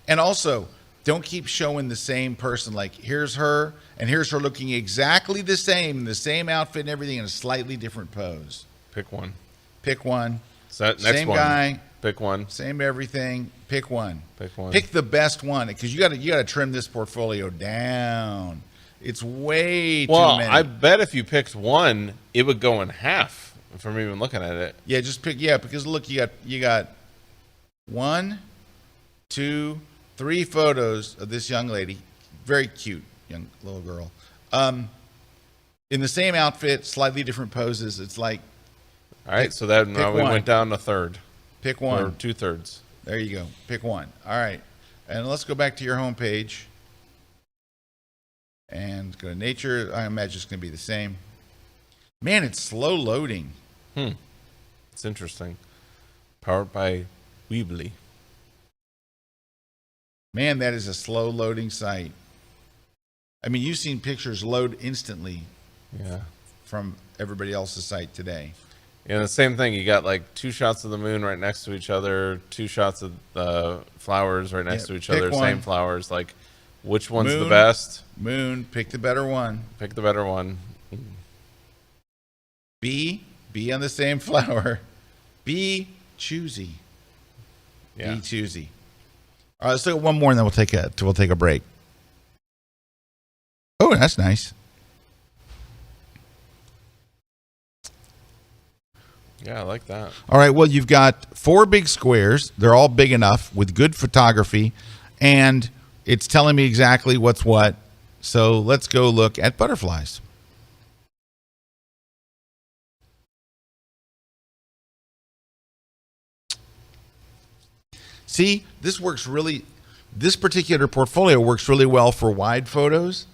And also, don't keep showing the same person. Like, here's her, and here's her looking exactly the same outfit and everything, in a slightly different pose. Pick one. Pick one. So that next Same one. guy. Pick one. Same everything. Pick one. Pick one. Pick the best one, because you got to trim this portfolio down. It's way too Well, many. I bet if you picked one, it would go in half from even looking at it. Yeah, just pick. Yeah, because look, you got 1, 2, 3 photos of this young lady, very cute young little girl, in the same outfit, slightly different poses. It's like, All right, so that now we one. went down a third pick or one. 2/3. There you go. Pick one. All right. And let's go back to your home page and go to nature. I imagine it's going to be the same. Man, it's slow loading. It's interesting. Powered by Weebly. Man, that is a slow loading site. I mean, you've seen pictures load instantly from everybody else's site today. Yeah, the same thing. You got like 2 shots of the moon right next to each other, 2 shots of the flowers right next to each other, one. same flowers. Like, which one's Moon. the best? Moon, pick the better one. Pick the better one. Be on the same flower. Be choosy. Yeah. Be choosy. All right, let's do one more, and then we'll take a break. Oh, that's nice. Yeah, I like that. All right, well, you've got 4 big squares. They're all big enough with good photography, and it's telling me exactly what's what. So let's go look at butterflies. See, this particular portfolio works really well for wide photos,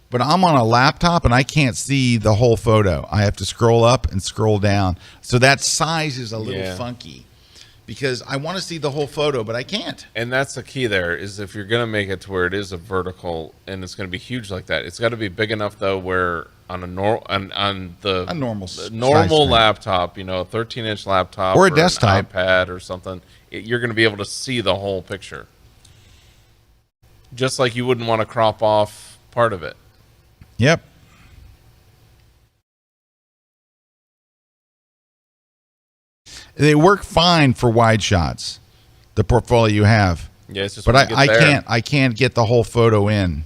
but I'm on a laptop and I can't see the whole photo. I have to scroll up and scroll down. So that size is a little funky because I want to see the whole photo, but I can't. And that's the key there is if you're going to make it to where it is a vertical and it's going to be huge like that, it's got to be big enough though where on a normal laptop, a 13-inch laptop or a desktop, an iPad or something, you're going to be able to see the whole picture. Just like you wouldn't want to crop off part of it. Yep. They work fine for wide shots, the portfolio you have. Yeah, it's just but I can't get the whole photo in,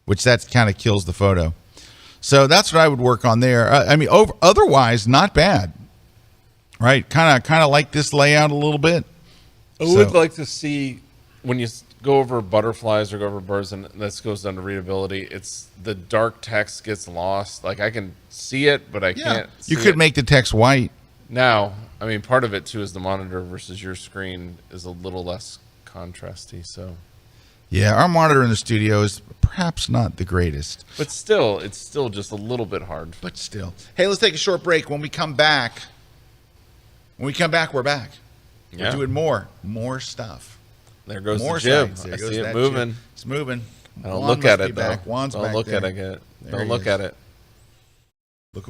which that kind of kills the photo. So that's what I would work on there. Otherwise, not bad. Right? Kind of like this layout a little bit. I would like to see when you go over butterflies or go over birds, and this goes down to readability. It's the dark text gets lost. Like I can see it, but I can't. You could make the text white. Now, part of it too is the monitor versus your screen is a little less contrasty. So, yeah, our monitor in the studio is perhaps not the greatest, but still, it's still just a little bit hard. But still, hey, let's take a short break. When we come back, we're back. We're doing more stuff. There goes more the jib. I see it moving. Jib. It's moving. Don't look at it, though. Juan's Don't back look there. at it. There Don't he look is. at it. Look.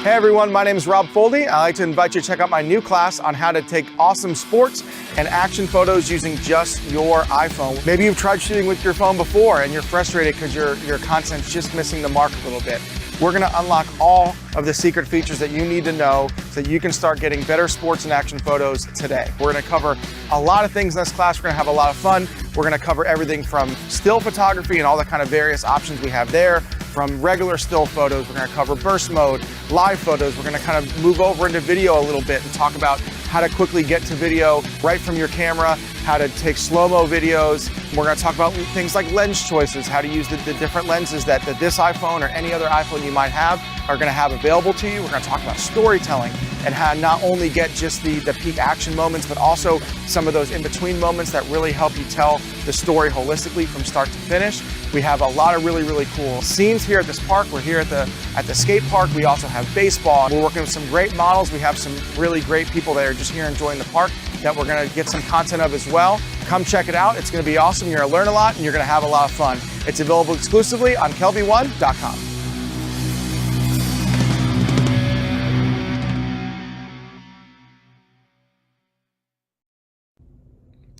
Hey everyone, my name is Rob Foldy. I'd like to invite you to check out my new class on how to take awesome sports and action photos using just your iPhone. Maybe you've tried shooting with your phone before and you're frustrated because your content's just missing the mark a little bit. We're gonna unlock all of the secret features that you need to know so that you can start getting better sports and action photos today. We're gonna cover a lot of things in this class. We're gonna have a lot of fun. We're gonna cover everything from still photography and all the kind of various options we have there, from regular still photos. We're gonna cover burst mode, live photos. We're gonna kind of move over into video a little bit and talk about how to quickly get to video right from your camera, how to take slow-mo videos. We're gonna talk about things like lens choices, how to use the different lenses that this iPhone or any other iPhone you might have are gonna have available to you. We're gonna talk about storytelling and how not only get just the peak action moments, but also some of those in-between moments that really help you tell the story holistically from start to finish. We have a lot of really, really cool scenes here at this park. We're here at the skate park. We also have baseball. We're working with some great models. We have some really great people that are just here enjoying the park that we're gonna get some content of as well. Come check it out. It's gonna be awesome. You're gonna learn a lot and you're gonna have a lot of fun. It's available exclusively on kelby1.com.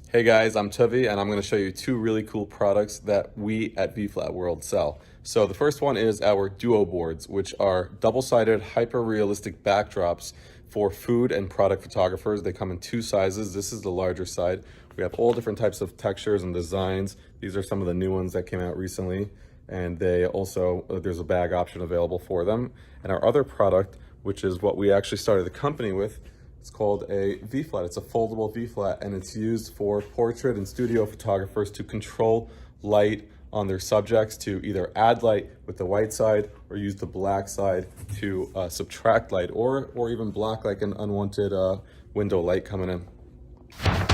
Hey guys, I'm Tuvi and I'm going to show you 2 really cool products that we at VFlat World sell. So the first one is our Duo boards, which are double-sided hyper-realistic backdrops for food and product photographers. They come in 2 sizes. This is the larger side. We have all different types of textures and designs. These are some of the new ones that came out recently, and they also, there's a bag option available for them. And our other product, which is what we actually started the company with, it's called a V-flat. It's a foldable V-flat, and it's used for portrait and studio photographers to control light on their subjects, to either add light with the white side or use the black side to subtract light, or even block like an unwanted window light coming in.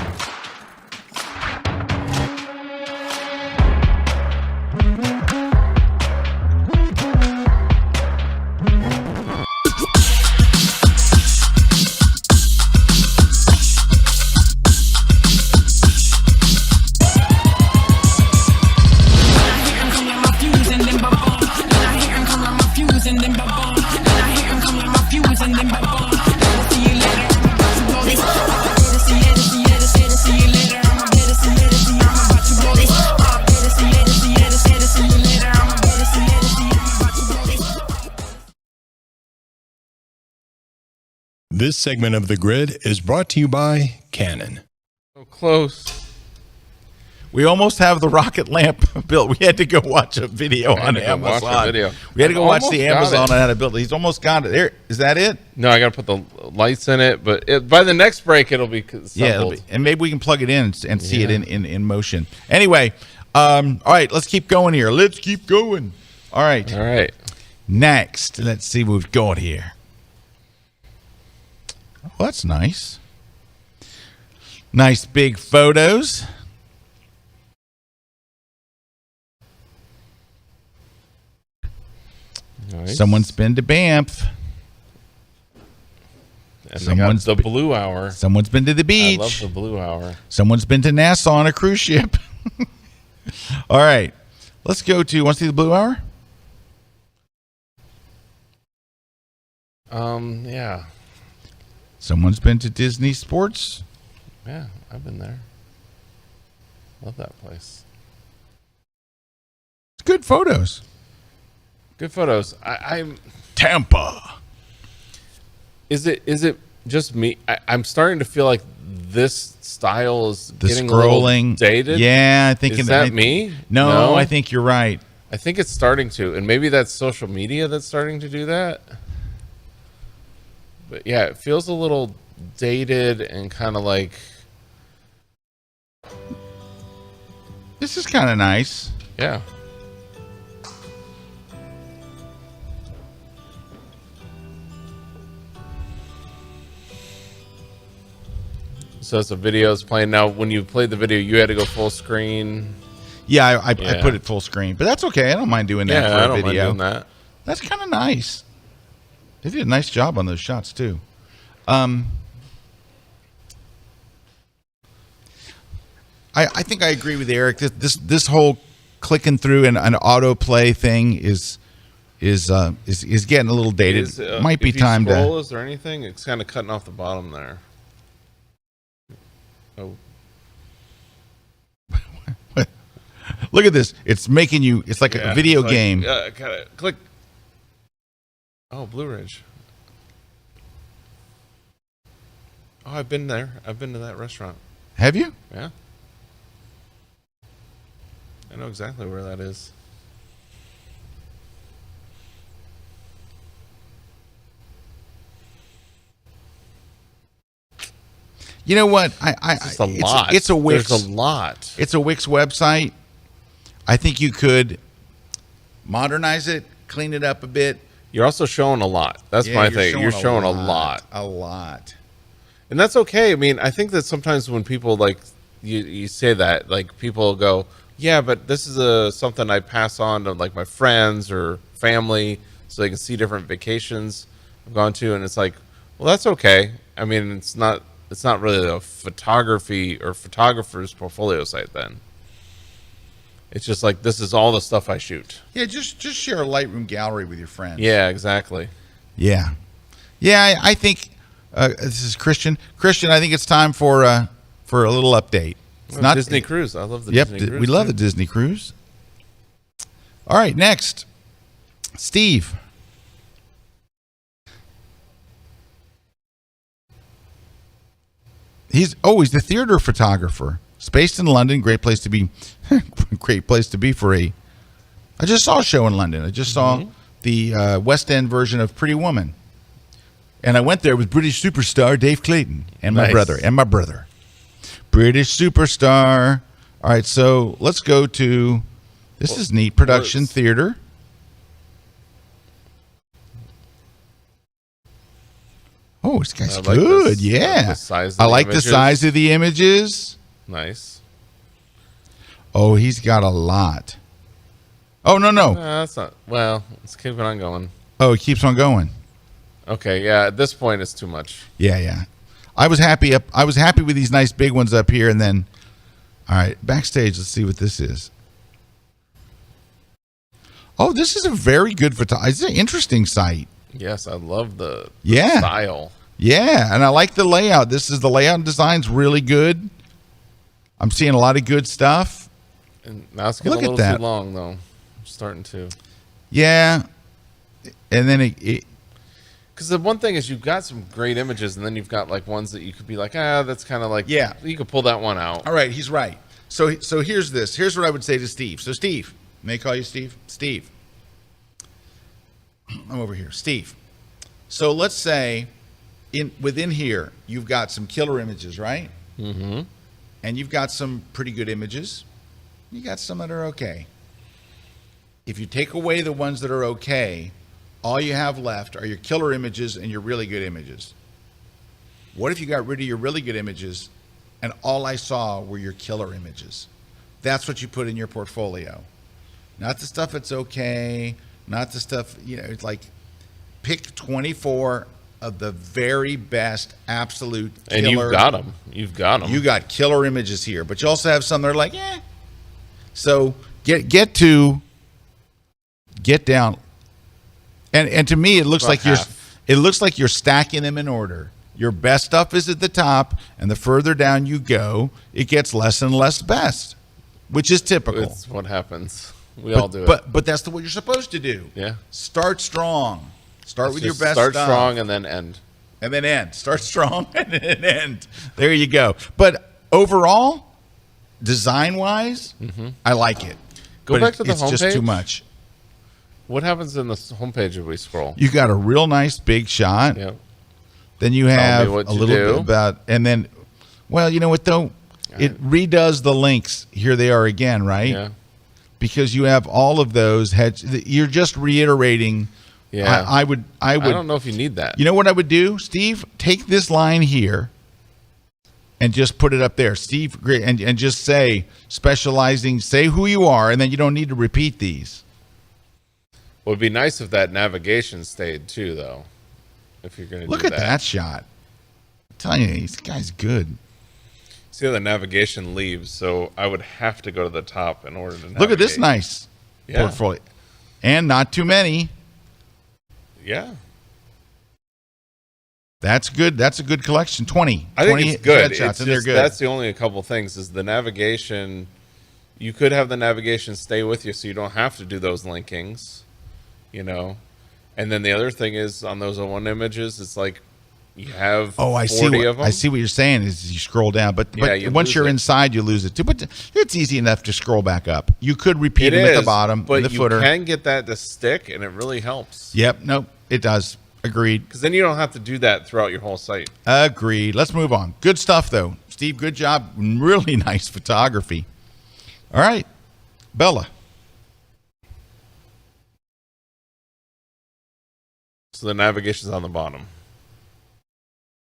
This segment of The Grid is brought to you by Canon. So close. We almost have the rocket lamp built. We had to go watch a video on Amazon. We had to go watch the Amazon on how to build it. He's almost got it. There, is that it? No, I got to put the lights in it, but by the next break, it'll be assembled. Yeah, and maybe we can plug it in and see it in motion. Anyway, all right, let's keep going here. Let's keep going. All right. All right. Next, let's see what we've got here. Oh, that's nice. Nice big photos. Nice. Someone's been to Banff. And someone's the Blue Hour. Someone's been to the beach. I love the Blue Hour. Someone's been to Nassau on a cruise ship. All right. Let's go to, want to see the Blue Hour? Yeah. Someone's been to Disney Sports. Yeah, I've been there. Love that place. It's good photos. Good photos. I'm Tampa. Is it just me? I'm starting to feel like this style is The getting scrolling. a little dated. Yeah, I think Is that me? No, I think you're right. I think it's starting to, and maybe that's social media that's starting to do that. But yeah, it feels a little dated and kind of like. This is kind of nice. Yeah. So it's a video is playing now. When you played the video, you had to go full screen. Yeah, I put it full screen, but that's okay. I don't mind doing that for a I don't video. mind doing that. That's kind of nice. They did a nice job on those shots too. I think I agree with Eric. This whole clicking through an autoplay thing is getting a little dated. Might be time to. Is there anything? It's kind of cutting off the bottom there. Oh. Look at this. It's making you. It's like a video game. Gotta click. Oh, Blue Ridge. Oh, I've been there. I've been to that restaurant. Have you? Yeah. I know exactly where that is. You know what? It's a lot. It's a Wix. There's a lot. It's a Wix website. I think you could modernize it, clean it up a bit. You're also showing a lot. That's my thing. You're showing a lot. A lot. And that's okay. I mean, I think that sometimes when people like you say that, like people go, yeah, but this is something I pass on to like my friends or family so they can see different vacations I've gone to, and it's like, well, that's okay. I mean, it's not really a photography or photographer's portfolio site then. It's just like, this is all the stuff I shoot. Yeah, just share a Lightroom gallery with your friends. Yeah, exactly. Yeah. Yeah, I think this is Christian. Christian, I think it's time for a little update. It's not Disney Cruise. I love the Yep, Disney Cruise. we love the Disney Cruise. All right, next. Steve. He's the theater photographer. It's based in London. Great place to be. Great place to be for a. I just saw a show in London. I just saw the West End version of Pretty Woman, and I went there with British superstar Dave Clayton and my brother. British superstar. All right, so let's go to. This is neat. Production theater. Oh, this guy's good. Yeah. I like the size of the images. Nice. Oh, he's got a lot. Oh, no. That's not. Well, let's keep it on going. Oh, it keeps on going. Okay, yeah. At this point, it's too much. Yeah. I was happy with these nice big ones up here, and then, all right, backstage. Let's see what this is. Oh, this is a very good It's an interesting site. Yes, I love the Yeah. style. Yeah, and I like the layout. The layout and design's really good. I'm seeing a lot of good stuff. And now it's getting Look a at little that. too long, though. I'm starting to. Yeah, and then it Because the one thing is you've got some great images, and then you've got like ones that you could be like, that's kind of like, Yeah. you could pull that one out. All right, he's right. So here's this. Here's what I would say to Steve. So Steve, may I call you Steve? Steve. I'm over here. Steve. So let's say within here, you've got some killer images, right? Mm-hmm. And you've got some pretty good images. You got some that are okay. If you take away the ones that are okay, all you have left are your killer images and your really good images. What if you got rid of your really good images and all I saw were your killer images? That's what you put in your portfolio. Not the stuff that's okay, not the stuff, it's like pick 24 of the very best absolute killer. And you've got them. You've got them. You got killer images here, but you also have some that are like, So get down. And to me, it looks About like you're stacking them in order. Your best stuff is at the top, and the further down you go, it gets less and less best, which is typical. It's what happens. We all do it. But that's what you're supposed to do. Yeah. Start strong. Start with your Just best start stuff. strong and then end. And then end. Start strong and then end. There you go. But overall, design-wise, I like it. Go but back to the it's just too homepage. much. What happens in the homepage if we scroll? You got a real nice big shot. Yeah. Then you have what a to little do. bit about, and then, well, you know what though? It redoes the links. Here they are again, right? Yeah. Because you have all of those heads. You're just reiterating. Yeah. I would. I don't know if you need that. You know what I would do, Steve? Take this line here and just put it up there, Steve, and just say specializing. Say who you are, and then you don't need to repeat these. It would be nice if that navigation stayed too, though. If you're going to Look do at that. that shot. I'm telling you, this guy's good. See how the navigation leaves, so I would have to go to the top in order to navigate. Look at this nice Yeah. portfolio, and not too many. Yeah. That's good. That's a good collection. 20. I think 20 it's good. headshots, It's and they're just, good. that's the only couple things is the navigation. You could have the navigation stay with you so you don't have to do those linkings, And then the other thing is on those one images, it's like you have 40 of them. I see what you're saying is you scroll down, but you once lose you're it. inside, you lose it too. But it's easy enough to scroll back up. You could repeat them at the bottom, but in the you footer. can get that to stick, and it really helps. Yep. Nope. It does. Agreed. Because then you don't have to do that throughout your whole site. Agreed. Let's move on. Good stuff, though. Steve, good job. Really nice photography. All right. Bella. So the navigation's on the bottom.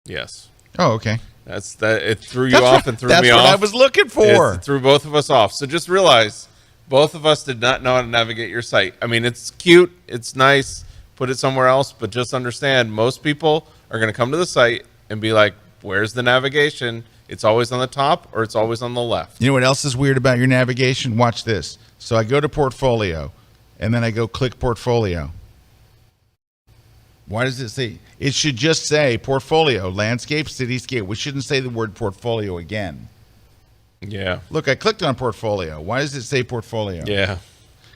Yes. Oh, okay. That's that. It threw you off and threw me off. That's what I was looking for. It threw both of us off. So just realize, both of us did not know how to navigate your site. I mean, it's cute, it's nice. Put it somewhere else, but just understand, most people are going to come to the site and be like, "Where's the navigation? It's always on the top or it's always on the left." You know what else is weird about your navigation? Watch this. So I go to portfolio, and then I go click portfolio. Why does it say? It should just say portfolio, landscape, cityscape. We shouldn't say the word portfolio again. Yeah. Look, I clicked on portfolio. Why does it say portfolio? Yeah.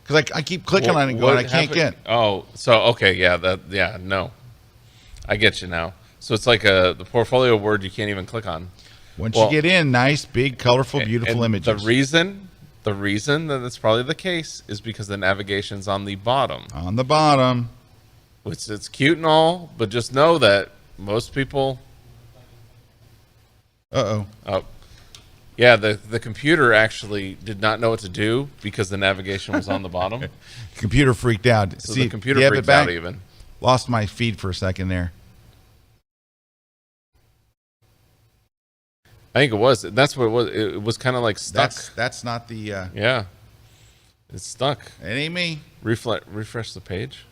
Because I keep clicking on it and going, I can't get. Oh, so okay, yeah, no, I get you now. So it's like the portfolio word you can't even click on. Once you get in, nice, big, colorful, beautiful and images. The reason that that's probably the case is because the navigation's on the bottom. On the bottom. Which it's cute and all, but just know that most people. Uh-oh. Oh. Yeah, the computer actually did not know what to do because the navigation was on the bottom. Computer freaked out. So See, the computer do you have it freaked back? out even. Lost my feed for a second there. I think it was. That's what it was. It was kind of like stuck. That's not the. Yeah, it's stuck. It ain't me. Refresh the page.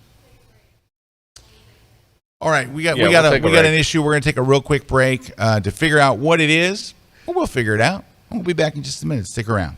All right, we got Yeah, we'll take a we got break. an issue. We're going to take a real quick break to figure out what it is. Well, we'll figure it out. We'll be back in just a minute. Stick around.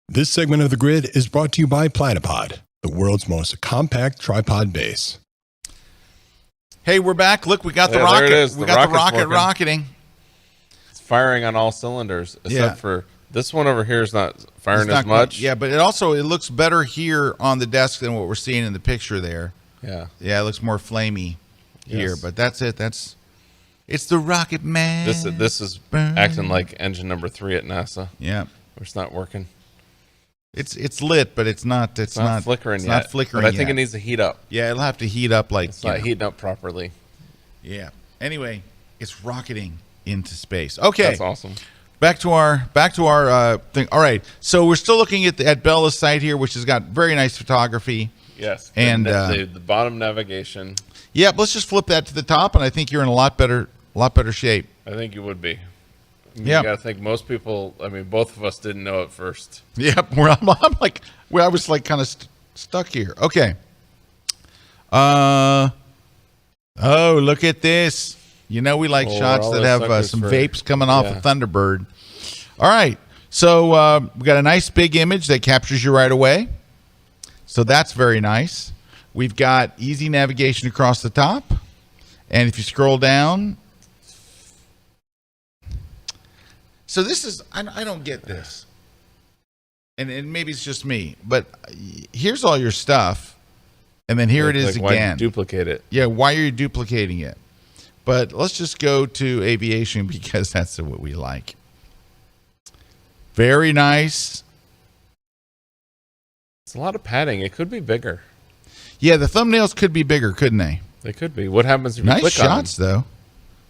This segment of the grid is brought to you by Platypod, the world's most compact tripod base. Hey, we're back. Look, we got the Yeah, rocket. there it is. We The got the rocket's rocket working. rocketing. It's firing on all cylinders, except Yeah. for this one over here is not firing It's as not much. Yeah, but it looks better here on the desk than what we're seeing in the picture there. Yeah. Yeah, it looks more flamey here, Yes. but that's it. It's the Rocket Man. This is acting like engine number 3 at NASA. Yeah. Where it's not working. It's lit, but it's not flickering it's yet. not flickering But I think yet. it needs to heat up. Yeah, it'll have to heat up like It's not heating up properly. Yeah. Anyway, it's rocketing into space. Okay. That's awesome. Back to our thing. All right. So we're still looking at Bella's site here, which has got very nice photography. Yes. And the bottom navigation. yeah, let's just flip that to the top, and I think you're in a lot better shape. I think you would be. You Yeah. got to think most people, I mean, both of us didn't know at first. Yep. I'm like, I was like kind of stuck here. Okay. Oh, look at this. You know we like Oh, shots all that those have suckers some for- vapes coming off yeah. a Thunderbird. All right. So we got a nice big image that captures you right away. So that's very nice. We've got easy navigation across the top. And if you scroll down. So this is, I don't get this. And maybe it's just me, but here's all your stuff. And then here it is Like, why again. duplicate it? Yeah, why are you duplicating it? But let's just go to aviation because that's what we like. Very nice. It's a lot of padding. It could be bigger. Yeah, the thumbnails could be bigger, couldn't they? They could be. What happens if you Nice click shots, on them? though.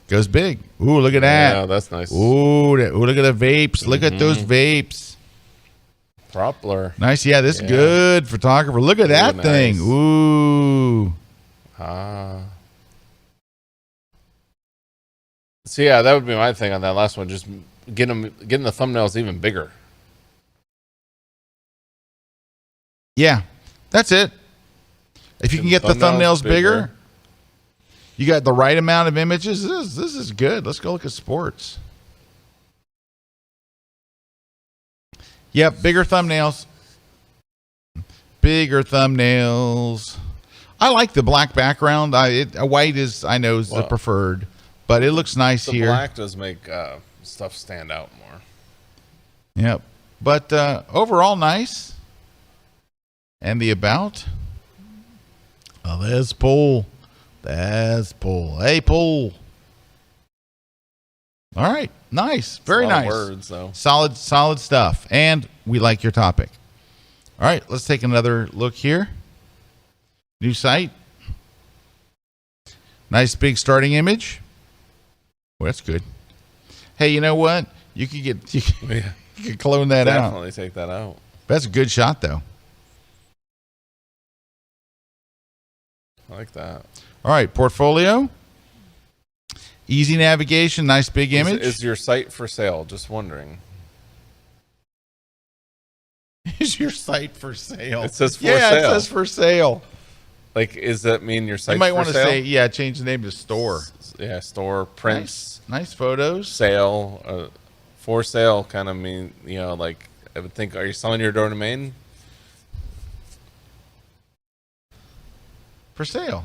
Goes big. Ooh, look at that. Yeah, that's nice. Ooh, look at the vapes. Look at those vapes. Propeller. Nice. Yeah, this is Yeah. good photographer. Look at that Really thing. nice. Ooh. So yeah, that would be my thing on that last one. Just getting the thumbnails even bigger. Yeah, that's it. If you can get the thumbnails bigger, you got the right amount of images. This is good. Let's go look at sports. Yep, bigger thumbnails. Bigger thumbnails. I like the black background. White is, I know, is the Well, preferred, but it looks nice The here. black does make stuff stand out more. Yep, but overall nice. And the about. Oh, there's Paul. There's Paul. Hey, Paul. All right, nice, very a lot of nice. words, though. Solid stuff, and we like your topic. All right, let's take another look here. New site. Nice big starting image. Well, that's good. Hey, you know what? You could Yeah, you could clone that out. definitely take that out. That's a good shot, though. I like that. All right, portfolio. Easy navigation, nice big image. Is your site for sale? Just wondering. Is your site for sale? It says for yeah, sale. it says for sale. Like, does that mean your site's You might for want to sale? say, yeah, change the name to store. Yeah, store, prints, Nice photos. sale. For sale kind of mean, like, I would think, are you selling your domain? For sale.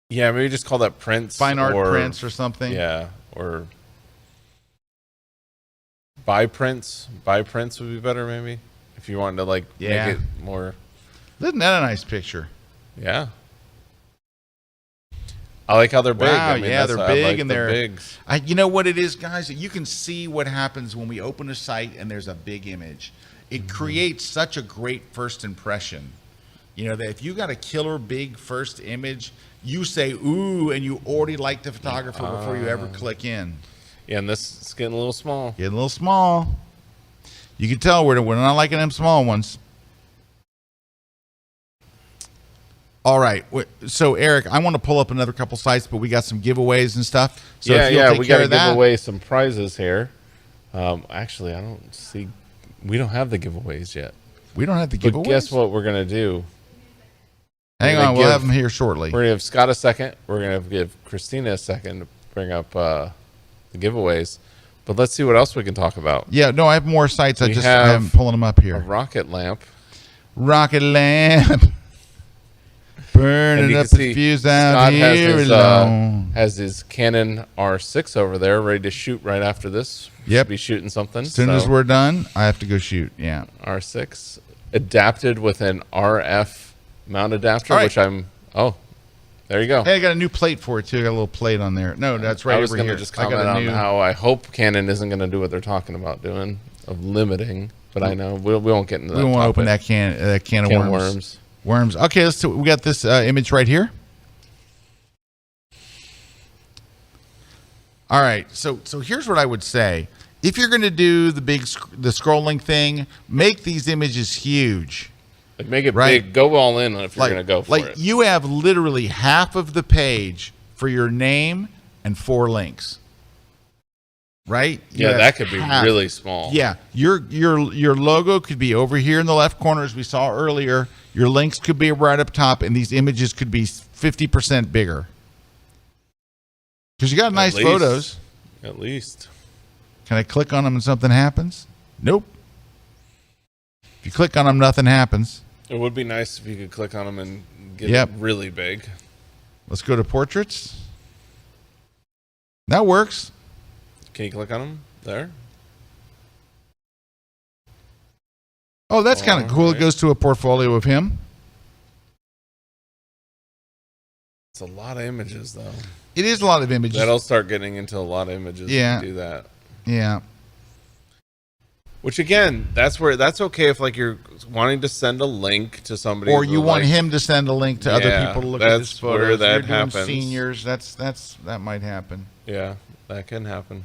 Yeah, maybe just call that prints. Fine art or, prints or something. Yeah, or buy prints would be better maybe if you wanted to like Yeah. make it more. Isn't that a nice picture? Yeah. I like how they're big. Wow, I mean, yeah, that's- they're I big like and the they're bigs. You know what it is, guys? You can see what happens when we open a site and there's a big image. It creates such a great first impression. You know that if you got a killer big first image, you say ooh, and you already like the photographer before you ever click in. Yeah, and this is getting a little small. Getting a little small. You can tell we're not liking them small ones. All right. So, Eric, I want to pull up another couple sites, but we got some giveaways and stuff. So if you'll take we care got to of give that. away some prizes here. Actually, I don't see. We don't have the giveaways yet. We don't have the But giveaways. guess what we're gonna do? Hang We're gonna on, we'll give- have them here shortly. We're gonna give Scott a second. We're gonna give Christina a second to bring up the giveaways. But let's see what else we can talk about. Yeah, no, I have more sites. We I'm have pulling them up A here. rocket lamp. Rocket lamp. Burning you up can the see fuse out Scott here alone. has his Canon R6 over there, ready to shoot right after this. Yep. Should be shooting something. As soon as we're done, I have to go shoot. Yeah. R6 adapted with an RF mount adapter, All right. which I'm. Oh, there you go. Hey, I got a new plate for it too. I got a little plate on there. No, that's right I was over going to here. just I got comment a on new. how I hope Canon isn't going to do what they're talking about doing of limiting, but I know we won't get into that. We won't open topic. that can of Can of worms. worms. Worms. Okay, let's. We got this image right here. All right. So here's what I would say. If you're going to do the scrolling thing, make these images huge. Like make it Right. big. Go all in if you're going to go for it. You have literally half of the page for your name and 4 links. Right? You Yeah, have that could be half. really small. Yeah, your logo could be over here in the left corner, as we saw earlier. Your links could be right up top, and these images could be 50% bigger. Because you got nice least. photos. At least. Can I click on them and something happens? Nope. If you click on them, nothing happens. It would be nice if you could click on them and get Yep. it really big. Let's go to portraits. That works. Can you click on them there? Oh, that's kind of cool. It Alright. goes to a portfolio of him. It's a lot of images, though. It is a lot of images. That'll start getting into a lot of images. Yeah. If you do that. Yeah. Which again, that's okay if like you're wanting to send a link to somebody, Or you who, want like, him to send a link to other Yeah, people to look at his that's where photos. that You're doing happens. seniors. That might happen. Yeah, that can happen.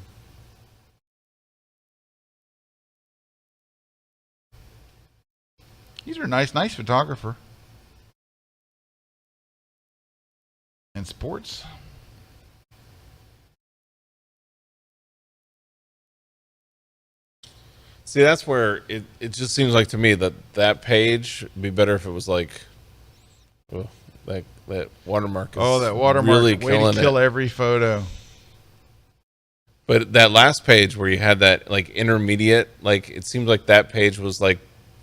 These are nice photographer. And sports. See, that's where it just seems like to me that page would be better if it was like, oh, that watermark is Oh, that watermark. really Way to killing kill it. every photo. But that last page where you had that like intermediate, like it seems like that page was like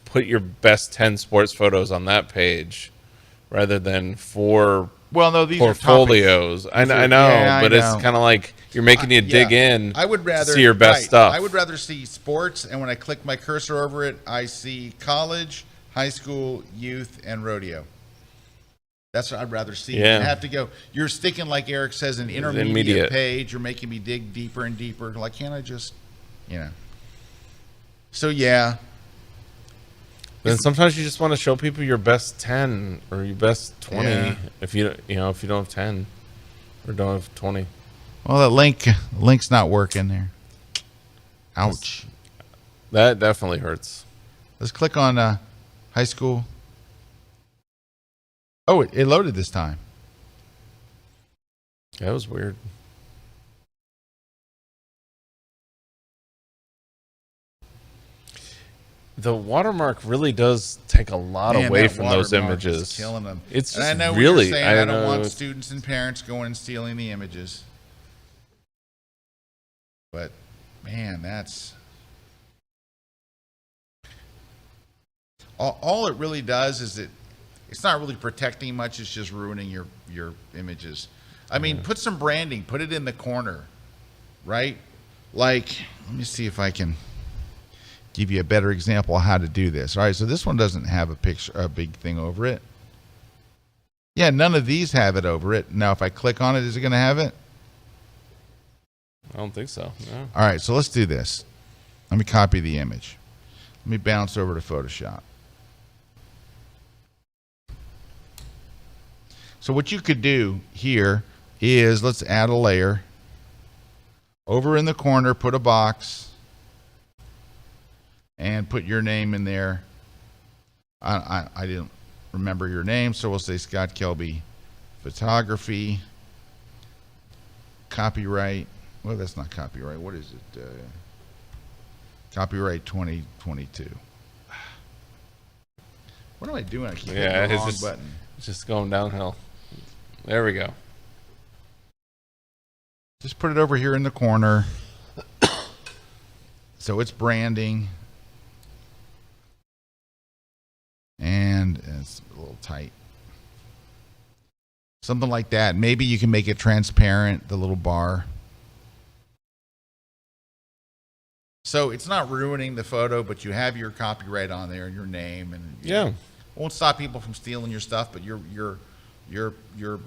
put your best 10 sports photos on that page rather than 4 Well, no, these portfolios. I know, yeah, I but know. it's kind of like you're making you dig in. I would rather to see your best right, stuff. I would rather see sports, and when I click my cursor over it, I see college, high school, youth, and rodeo. That's what I'd rather see. Yeah. You have to go. You're sticking, like Eric says, an intermediate page. You're making me dig deeper and deeper. Like, can't I just, So yeah. Then sometimes you just want to show people your best 10 or your best 20 Yeah. if you don't have 10 or don't have 20. Well, that link's not working there. Ouch. That definitely hurts. Let's click on high school. Oh, it loaded this time. That was weird. The watermark really does take a lot Man, away that from those watermark images. is killing them. It's And just I know really. what you're saying. I don't know, want students and parents going and stealing the images. But man, that's all it really does is it's not really protecting much. It's just ruining your images. I mean, put some branding. Put it in the corner, right? Like, let me see if I can. give you a better example of how to do this. All right, so this one doesn't have a big thing over it. Yeah, none of these have it over it. Now, if I click on it, is it going to have it? I don't think so. No. All right, so let's do this. Let me copy the image. Let me bounce over to Photoshop. So what you could do here is, let's add a layer. Over in the corner, put a box. And put your name in there. I didn't remember your name, so we'll say Scott Kelby Photography. Copyright. Well, that's not copyright. What is it? Copyright 2022. What am I doing? I keep hitting the wrong button. It's just going downhill. There we go. Just put it over here in the corner. So it's branding. And it's a little tight. Something like that. Maybe you can make it transparent, the little bar. So it's not ruining the photo, but you have your copyright on there and your name, and yeah, won't stop people from stealing your stuff. But your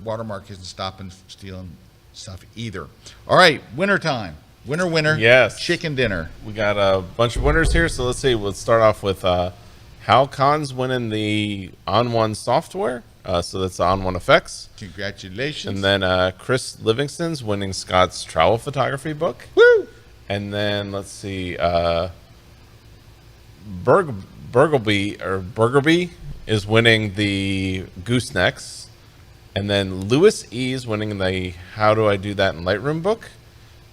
watermark isn't stopping stealing stuff either. All right, winter time. Winner. Yes. Chicken dinner. We got a bunch of winners here, so let's see. We'll start off with Hal Khan's winning the On1 software. So that's the On1 Effects. Congratulations. And then Chris Livingston's winning Scott's travel photography book. Woo! And then let's see, Burgerby is winning the goosenecks. And then Lewis E is winning the How Do I Do That in Lightroom book.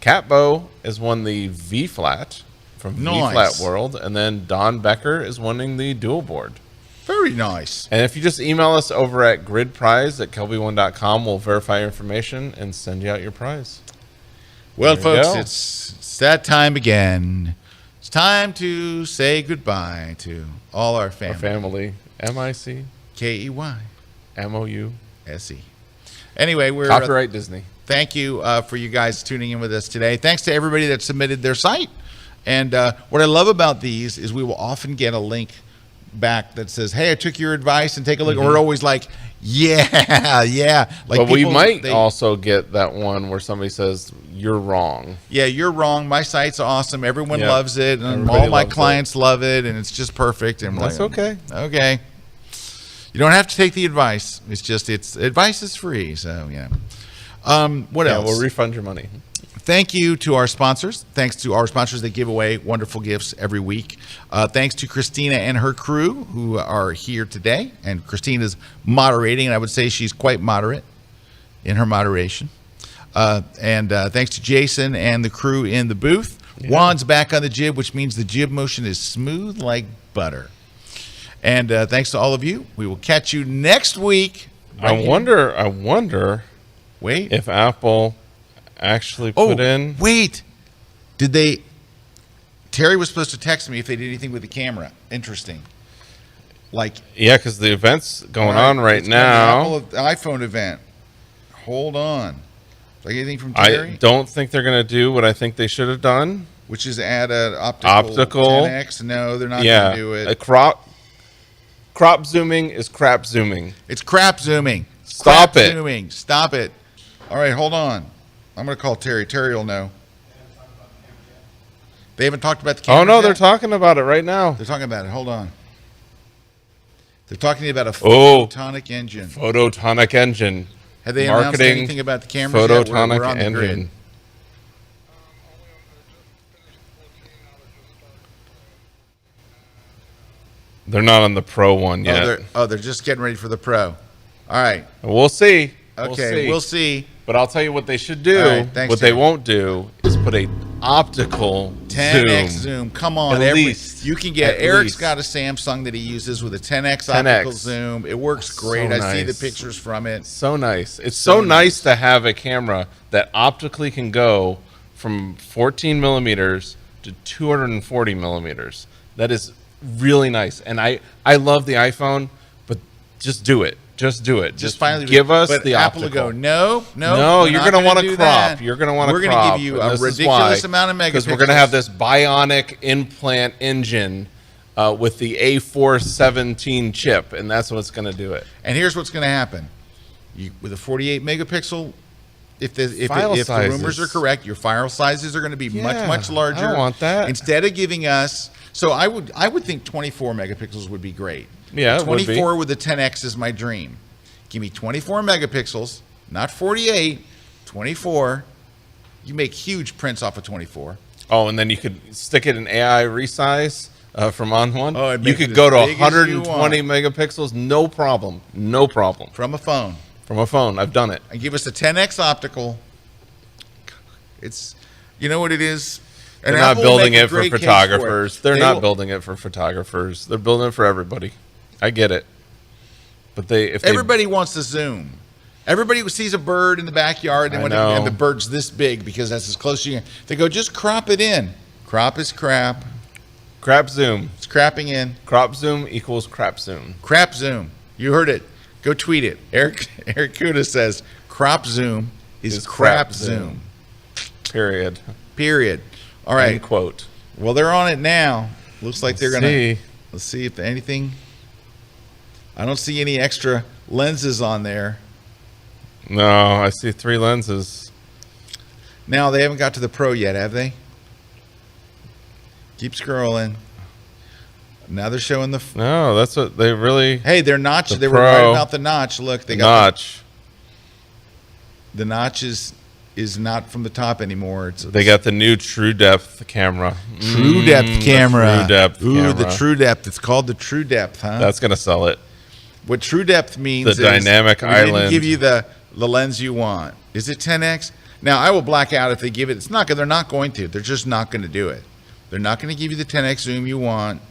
Catbo has won the V Flat from V Flat World, and then Don Becker is winning the dual board. Very nice. And if you just email us over at gridprize@kelby1.com, we'll verify your information and send you out your prize. Well, folks, it's that time again. It's time to say goodbye to all our family. Our family. M-I-C. K-E-Y. M-O-U-S-E. Anyway, we're copyright Disney. Thank you for you guys tuning in with us today. Thanks to everybody that submitted their site. And what I love about these is we will often get a link back that says, hey, I took your advice and take a look. And we're always like, yeah. Like, but we might also get that one where somebody says, you're wrong. Yeah, you're wrong. My site's awesome. Everyone loves it. And all my clients love it. And it's just perfect. And that's okay. Okay. You don't have to take the advice. It's just, advice is free. So, what else? We'll refund your money. Thank you to our sponsors. Thanks to our sponsors that give away wonderful gifts every week. Thanks to Christina and her crew who are here today. And Christina's moderating, and I would say she's quite moderate in her moderation. And thanks to Jason and the crew in the booth. Yeah. Juan's back on the jib, which means the jib motion is smooth like butter. And thanks to all of you. We will catch you next week. I wonder Wait. if Apple actually put in. Wait. Terry was supposed to text me if they did anything with the camera. Interesting. Yeah, because the event's going on right now. The iPhone event. Hold on. Like anything from Terry? I don't think they're going to do what I think they should have done. Which is add an optical 10X. No, they're not going to do it. Crop zooming is crap zooming. It's crap zooming. Stop it. Zooming. Stop it. All right, hold on. I'm going to call Terry. Terry will know. They haven't talked about the camera. Oh, no, yet? They're talking about it right now. They're talking about it. Hold on. They're talking about a photonic engine. Photonic engine. Have they announced anything about the cameras yet? We're on engine. The grid. They're not on the Pro one yet. They're just getting ready for the Pro. All right. We'll see. Okay, we'll see. But I'll tell you what they should do. Right, thanks, what they won't do is put a optical 10x zoom. Come on, at least you can get. Eric's got a Samsung that he uses with a 10x optical zoom. It works great. So I see the pictures from it. So nice. It's so nice to have a camera that optically can go from 14 millimeters to 240 millimeters. That is really nice. And I love the iPhone, but just do it. Just do it. Just finally give us but the Apple optical. will go, no, No, we're you're not going to want to do crop. that. You're going to want to We're crop. going to give you a ridiculous amount of megapixels. Because we're going to have this bionic implant engine with the A417 chip, and that's what's going to do it. And here's what's going to happen. With a 48 megapixel, if the rumors are correct, your file sizes are going to be much larger. I don't want that. Instead of giving us, so I would think 24 megapixels would be great. Yeah, it would be. 24 with the 10X is my dream. Give me 24 megapixels, not 48, 24. You make huge prints off of 24. Oh, and then you could stick it in AI resize from on one. Oh, you could go to 120 megapixels, no problem. No problem. From a phone. From a phone. I've done it. And give us a 10X optical. It's, you know what it is? They're not building it for photographers. They're not building it for photographers. They're building it for everybody. I get it. But everybody wants to zoom. Everybody sees a bird in the backyard and the bird's this big because that's as close as you can. They go, just crop it in. Crop is crap. Crap zoom. It's crapping in. Crop zoom equals crap zoom. Crap zoom. You heard it. Go tweet it. Erik Kuna says crop zoom is crap zoom. Period. All right. End quote. Well, they're on it now. Looks like they're going to. Let's see if anything. I don't see any extra lenses on there. No, I see 3 lenses. Now, they haven't got to the Pro yet, have they? Keep scrolling. Now they're showing the... No, that's what they really... Hey, they're notch. They were Pro right about the notch. Look, they got... Notch. The notch is not from the top anymore. They got the new True Depth camera. True Depth camera. True Depth camera. The True Depth. It's called the True Depth, huh? That's going to sell it. What True Depth means is... The dynamic island. They didn't give you the lens you want. Is it 10X? Now, I will black out if they give it. They're not going to. They're just not going to do it. They're not going to give you the 10X zoom you want.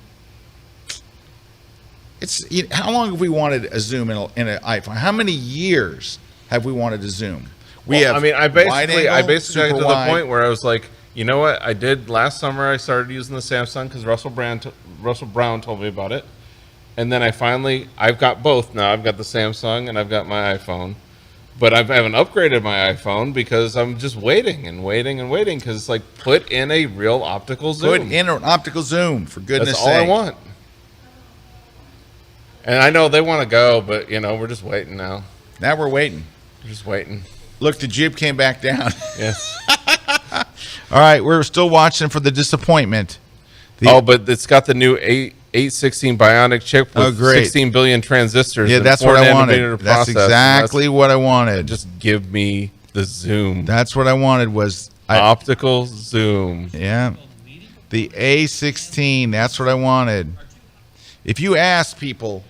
How long have we wanted a zoom in an iPhone? How many years have we wanted a zoom? I basically got to the point where I was like, you know what? I did last summer. I started using the Samsung because Russell Brown told me about it, and then I've got both now. I've got the Samsung and I've got my iPhone, but I haven't upgraded my iPhone because I'm just waiting because it's like put in a real optical zoom. Put in an optical zoom, for goodness' sake. That's all I want. And I know they want to go, but we're just waiting now. Now we're waiting. We're just waiting. Look, the jib came back down. Yes. All right, we're still watching for the disappointment. But it's got the new 816 Bionic chip with 16 billion transistors. Yeah, that's what I wanted. That's exactly what I wanted. Just give me the zoom. That's what I wanted was optical zoom. Yeah, the A16. That's what I wanted. If you ask people,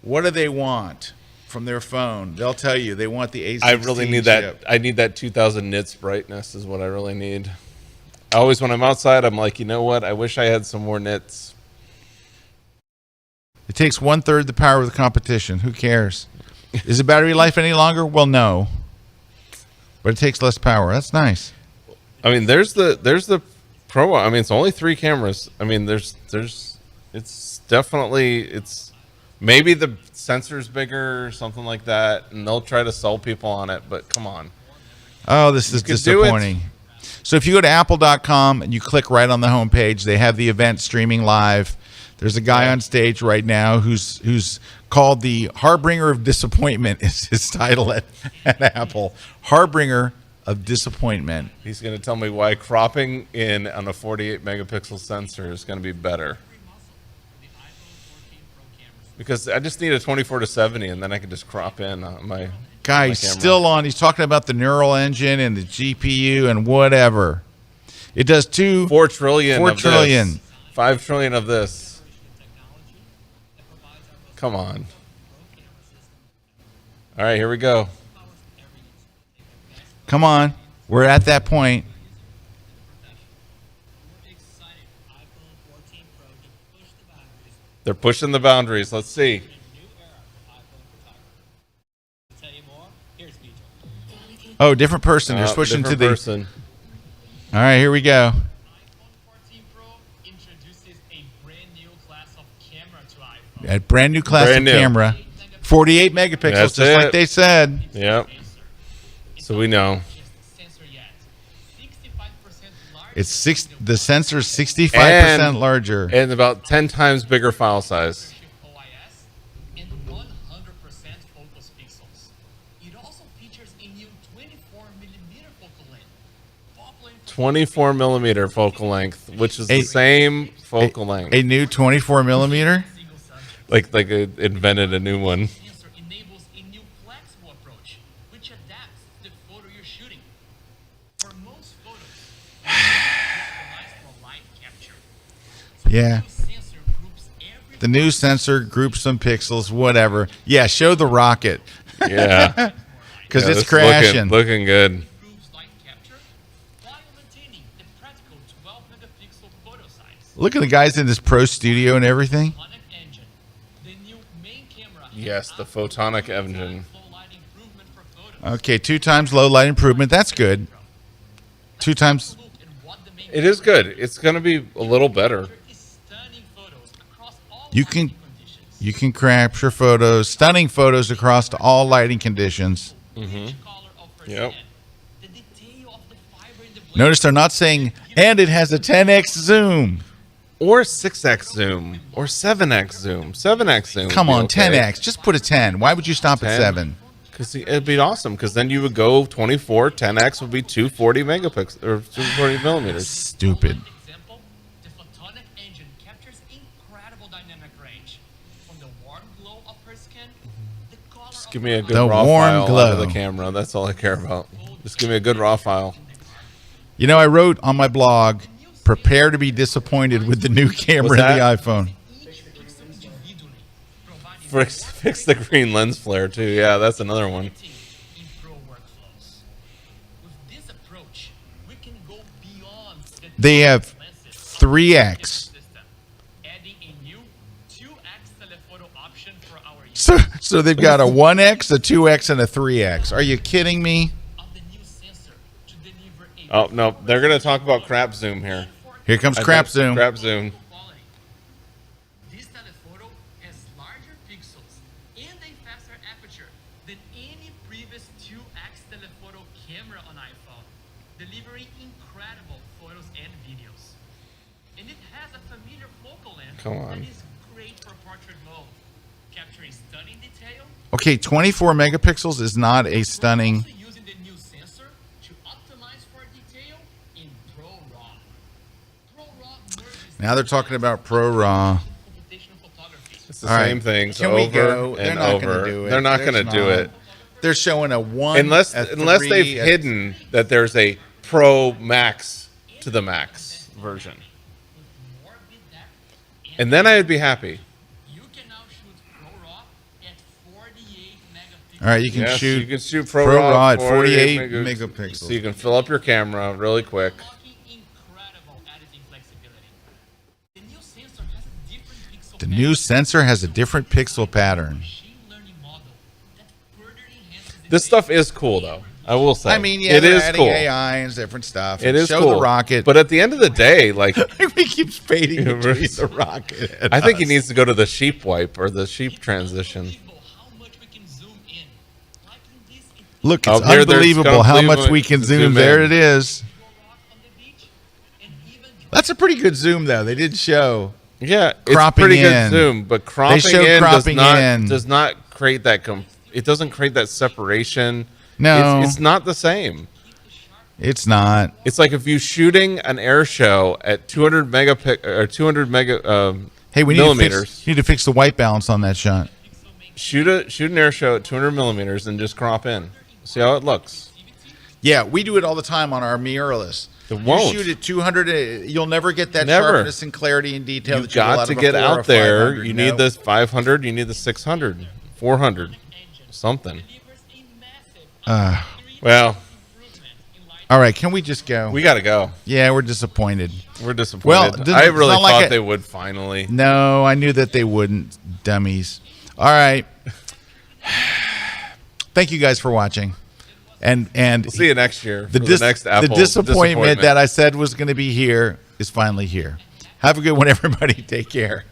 what do they want from their phone? They'll tell you they want the A16 I really need chip. that. I need that 2000 nits brightness is what I really need. Always when I'm outside, I'm like, you know what? I wish I had some more nits. It takes 1/3 the power of the competition. Who cares? Is the battery life any longer? Well, no. But it takes less power. That's nice. I mean, there's the Pro. I mean, it's only 3 cameras. I mean, it's definitely maybe the sensor's bigger or something like that, and they'll try to sell people on it. But come on. Oh, this is disappointing. So if you go to apple.com and you click right on the homepage, they have the event streaming live. There's a guy on stage right now who's called the Harbinger of Disappointment is his title at Apple. Harbinger of Disappointment. He's going to tell me why cropping in on a 48 megapixel sensor is going to be better. Because I just need a 24-70 and then I can just crop in on my guy. He's still on. He's talking about the neural engine and the GPU and whatever. It does 4 trillion. 4 trillion. This. 5 trillion of this. Come on. All right, here we go. Come on. We're at that point. They're pushing the boundaries. Let's see. Oh, different person. They're switching to the person. All right, here we go. A brand new class of camera. 48 megapixels, That's just like it. they said. Yep. So we know. The sensor's 65% larger. And about 10 times bigger file size. 24 millimeter focal length, which is the same focal length. A new 24 millimeter? Like it invented a new one. Yeah. The new sensor groups some pixels, whatever. Yeah, show the rocket. Yeah. Because it's this crashing. Looking good. Look at the guys in this pro studio and everything. Yes, the photonic engine. Okay, 2 times low light improvement. That's good. 2 times. It is good. It's going to be a little better. You can capture photos, stunning photos across all lighting conditions. Yep. Notice they're not saying, and it has a 10x zoom. Or 6x zoom. Or 7x zoom. 7x zoom. Come on, okay. 10x. Just put a 10. Why would you stop at 7? Because it'd be awesome. Because then you would go 24. 10x would be 240 megapixels or 240 millimeters. Stupid. Just give me a good The raw warm file glow. out of the camera. That's all I care about. Just give me a good raw file. You know, I wrote on my blog, prepare to be disappointed with the new camera in the iPhone. Fix the green lens flare, too. Yeah, that's another one. They have 3x. So they've got a 1x, a 2x, and a 3x. Are you kidding me? Oh, no. They're going to talk about crap zoom here. Here comes crap zoom. Crap zoom. This telephoto has larger pixels and a faster aperture than any previous 2x telephoto camera on iPhone, delivering incredible photos and videos. And it has a familiar focal length that is great for portrait mode, capturing stunning detail. Okay, 24 megapixels is not a stunning. Using the new sensor to optimize for detail in Pro RAW. Pro RAW merges Now they're talking about Pro RAW. It's the All right. same things Can we over go? They're and not over. gonna do it. They're not There's going to do not. it. They're showing a 1. Unless a 3, they've hidden that there's a Pro Max to the Max version. And then I would be happy. You can now shoot Pro RAW at 48 megapixels. All right, you can Yes, shoot. you can shoot Pro Pro RAW RAW at 48 48 megapixels. So you can fill up your camera really quick. Incredible editing flexibility. The new sensor has a different pixel The new sensor has a different pixel pattern. machine learning model that further enhances the This stuff is cool, though. I will say. I mean, yeah, it they're is adding cool. AI and different stuff. It is Show cool. the rocket. But at the end of the day, like, we keep fading between the rocket. and I think he us. needs to go to the sheep wipe or the sheep transition. how much we can zoom in. Like in this, it Look, Oh, it's here, there's unbelievable how much unbelievable we can zoom zoom. There in. it is. on the beach and even That's a pretty good zoom, though. They did show. Yeah, it's Cropping pretty in. good zoom, but cropping show in cropping in. does not create that. It doesn't create that separation. No. it's not the same. It's not. It's like if you shooting an air show at 200 megapixel or 200 mega Hey, we millimeters. need to fix the white balance on that shot. Shoot an air show at 200 millimeters and just crop in. See how it looks. Yeah, we do it all the time on our mirrorless. It won't. You shoot at 200, you'll never get that Never. sharpness and clarity and detail. You've that you will got out to of a get 4 or out there. 500. You No. need this 500. You need the 600, 400, something. Well, All right, can we just go? we got to go. Yeah, we're disappointed. We're disappointed. Well, it's I really not like thought a- they would finally. No, I knew that they wouldn't, dummies. All right. Thank you guys for watching. And We'll see you next year. the, for the next Apple the disappointment that I said was going to be here is finally here. Have a good one, everybody. Take care.